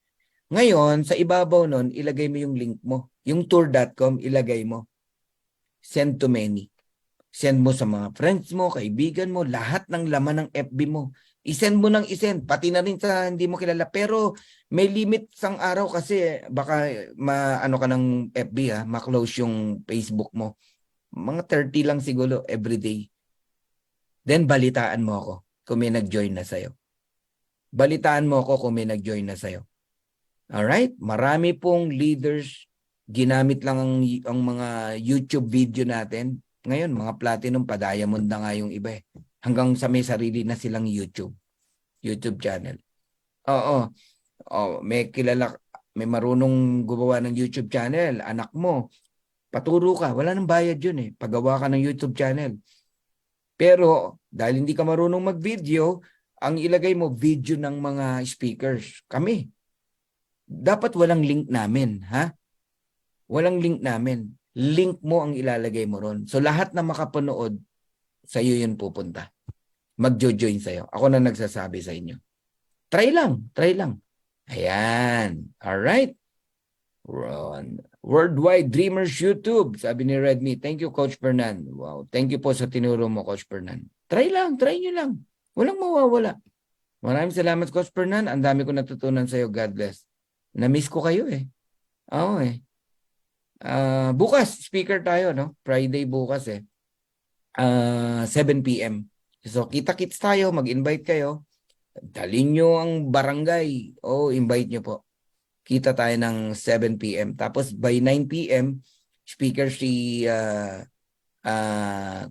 Ngayon, sa ibabaw nun, ilagay mo yung link mo. Yung tour.com, ilagay mo. Send to many. Send mo sa mga friends mo, kaibigan mo, lahat ng laman ng FB mo. I-send mo ng i-send, pati na rin sa hindi mo kilala. Pero may limit sang araw kasi baka ano ka ng FB ma-close yung Facebook mo. Mga 30 lang siguro everyday. Then balitaan mo ako kung may nag-join na sa'yo. Balitaan mo ako kung may nag-join na sa'yo. Alright? Marami pong leaders, ginamit lang ang mga YouTube video natin. Ngayon, mga platinum pa, diamond na nga yung iba eh. Hanggang sa may sarili na silang YouTube channel. May kilala, may marunong gumawa ng YouTube channel, anak mo, paturo ka, wala nang bayad yun eh, paggawa ka ng YouTube channel. Pero, dahil hindi ka marunong mag-video, ang ilagay mo, video ng mga speakers. Kami. Dapat walang link namin, ha? Walang link namin. Link mo ang ilalagay mo ron. So, lahat na makapanood, sa'yo yun pupunta. Mag-join sa'yo. Ako na nagsasabi sa inyo. Try lang. Ayan. Alright. Worldwide Dreamers YouTube. Sabi ni Redmi, thank you, Coach Fernan. Wow. Thank you po sa tinuro mo, Coach Fernan. Try nyo lang. Walang mawawala. Maraming salamat, Coach Fernan. Ang dami ko natutunan sa'yo. God bless. Na-miss ko kayo eh. Oo eh. Bukas, speaker tayo, no? Friday bukas eh. 7 p.m. So, kita-kits tayo, mag-invite kayo. Dalhin nyo ang barangay. Invite nyo po. Kita tayo ng 7 p.m. Tapos by 9 p.m., speaker si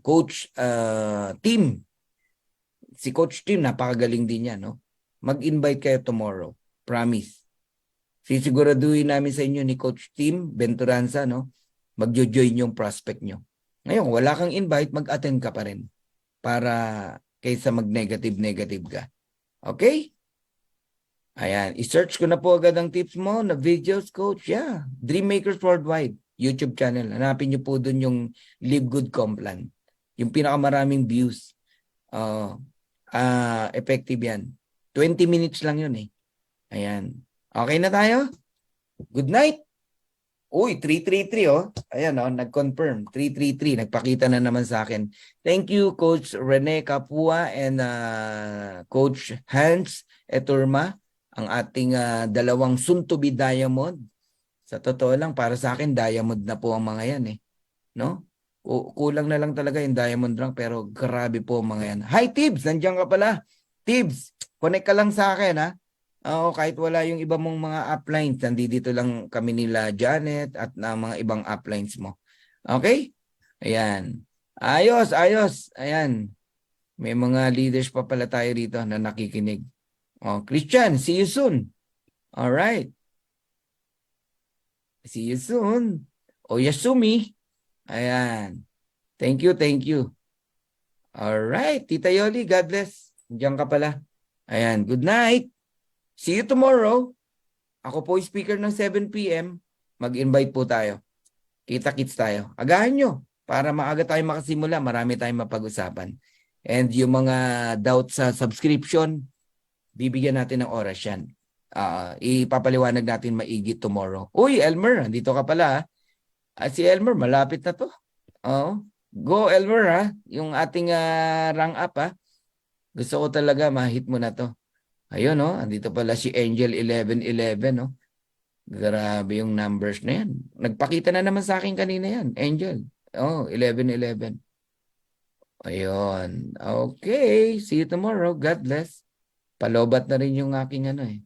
Coach Tim. Si Coach Tim, napakagaling din yan, no? Mag-invite kayo tomorrow. Promise. Sisiguraduhin namin sa inyo ni Coach Tim Venturanza, no? Magjo-join yung prospect nyo. Ngayon, wala kang invite, mag-attend ka pa rin. Para kaysa mag-negative ka. Okay? Ayan. I-search ko na po agad ang tips mo na videos, Coach. Yeah. Dreammakers Worldwide. YouTube channel. Hanapin nyo po dun yung Live Good Complan. Yung pinakamaraming views. Effective yan. 20 minutes lang yun eh. Ayan. Okay na tayo? Good night. Uy, 333 oh. Ayan oh, nag-confirm. 333. Nagpakita na naman sa akin. Thank you, Coach Rene Capua and Coach Hans Eturma. Ang ating dalawang soon-to-be diamond. Sa totoo lang, para sa akin, diamond na po ang mga yan eh. No? Kulang na lang talaga yung diamond rank, pero grabe po ang mga yan. Hi, Tibbs! Nandiyan ka pala. Tibbs, connect ka lang sa akin ha. Oo, kahit wala yung iba mong mga uplines, nandito lang kami nila Janet at na mga ibang uplines mo. Okay? Ayan. Ayos, ayos. Ayan. May mga leaders pa pala tayo rito na nakikinig. Christian, see you soon. Alright. See you soon. Yasumi. Ayan. Thank you, thank you. Alright, Tita Yoli, God bless. Diyan ka pala. Ayan, good night. See you tomorrow. Ako po yung speaker ng 7 p.m. Mag-invite po tayo. Kita-kits tayo. Agahan nyo para maaga tayo makasimula. Marami tayong mapag-usapan. And yung mga doubts sa subscription, bibigyan natin ng oras yan. Ipapaliwanag natin maigi tomorrow. Uy, Elmer, dito ka pala. Si Elmer, malapit na to. Go, Elmer, ha? Yung ating rank up, ha? Gusto ko talaga ma-hit mo na to. Ayun, no? Andito pala si Angel 1111, no? Grabe yung numbers na yan. Nagpakita na naman sa akin kanina yan, Angel. 1111. Ayun. Okay. See you tomorrow. God bless. Palobat na rin yung aking ano eh.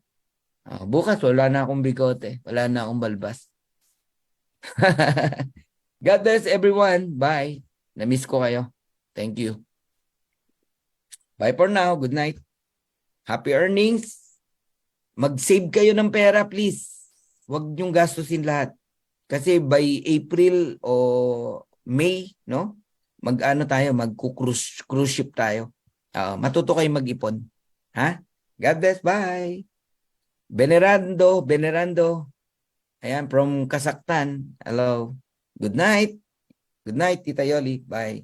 Bukas wala na akong bigote. Wala na akong balbas. God bless everyone. Bye. Na-miss ko kayo. Thank you. Bye for now. Good night. Happy earnings. Mag-save kayo ng pera, please. Huwag niyong gastusin lahat. Kasi by April o May, no? Mag-ano tayo, mag-cruise ship tayo. Matuto kayo mag-ipon. Ha? God bless. Bye. Venerando. Ayan, from Kazakhstan. Hello. Good night. Good night, Tita Yoli. Bye.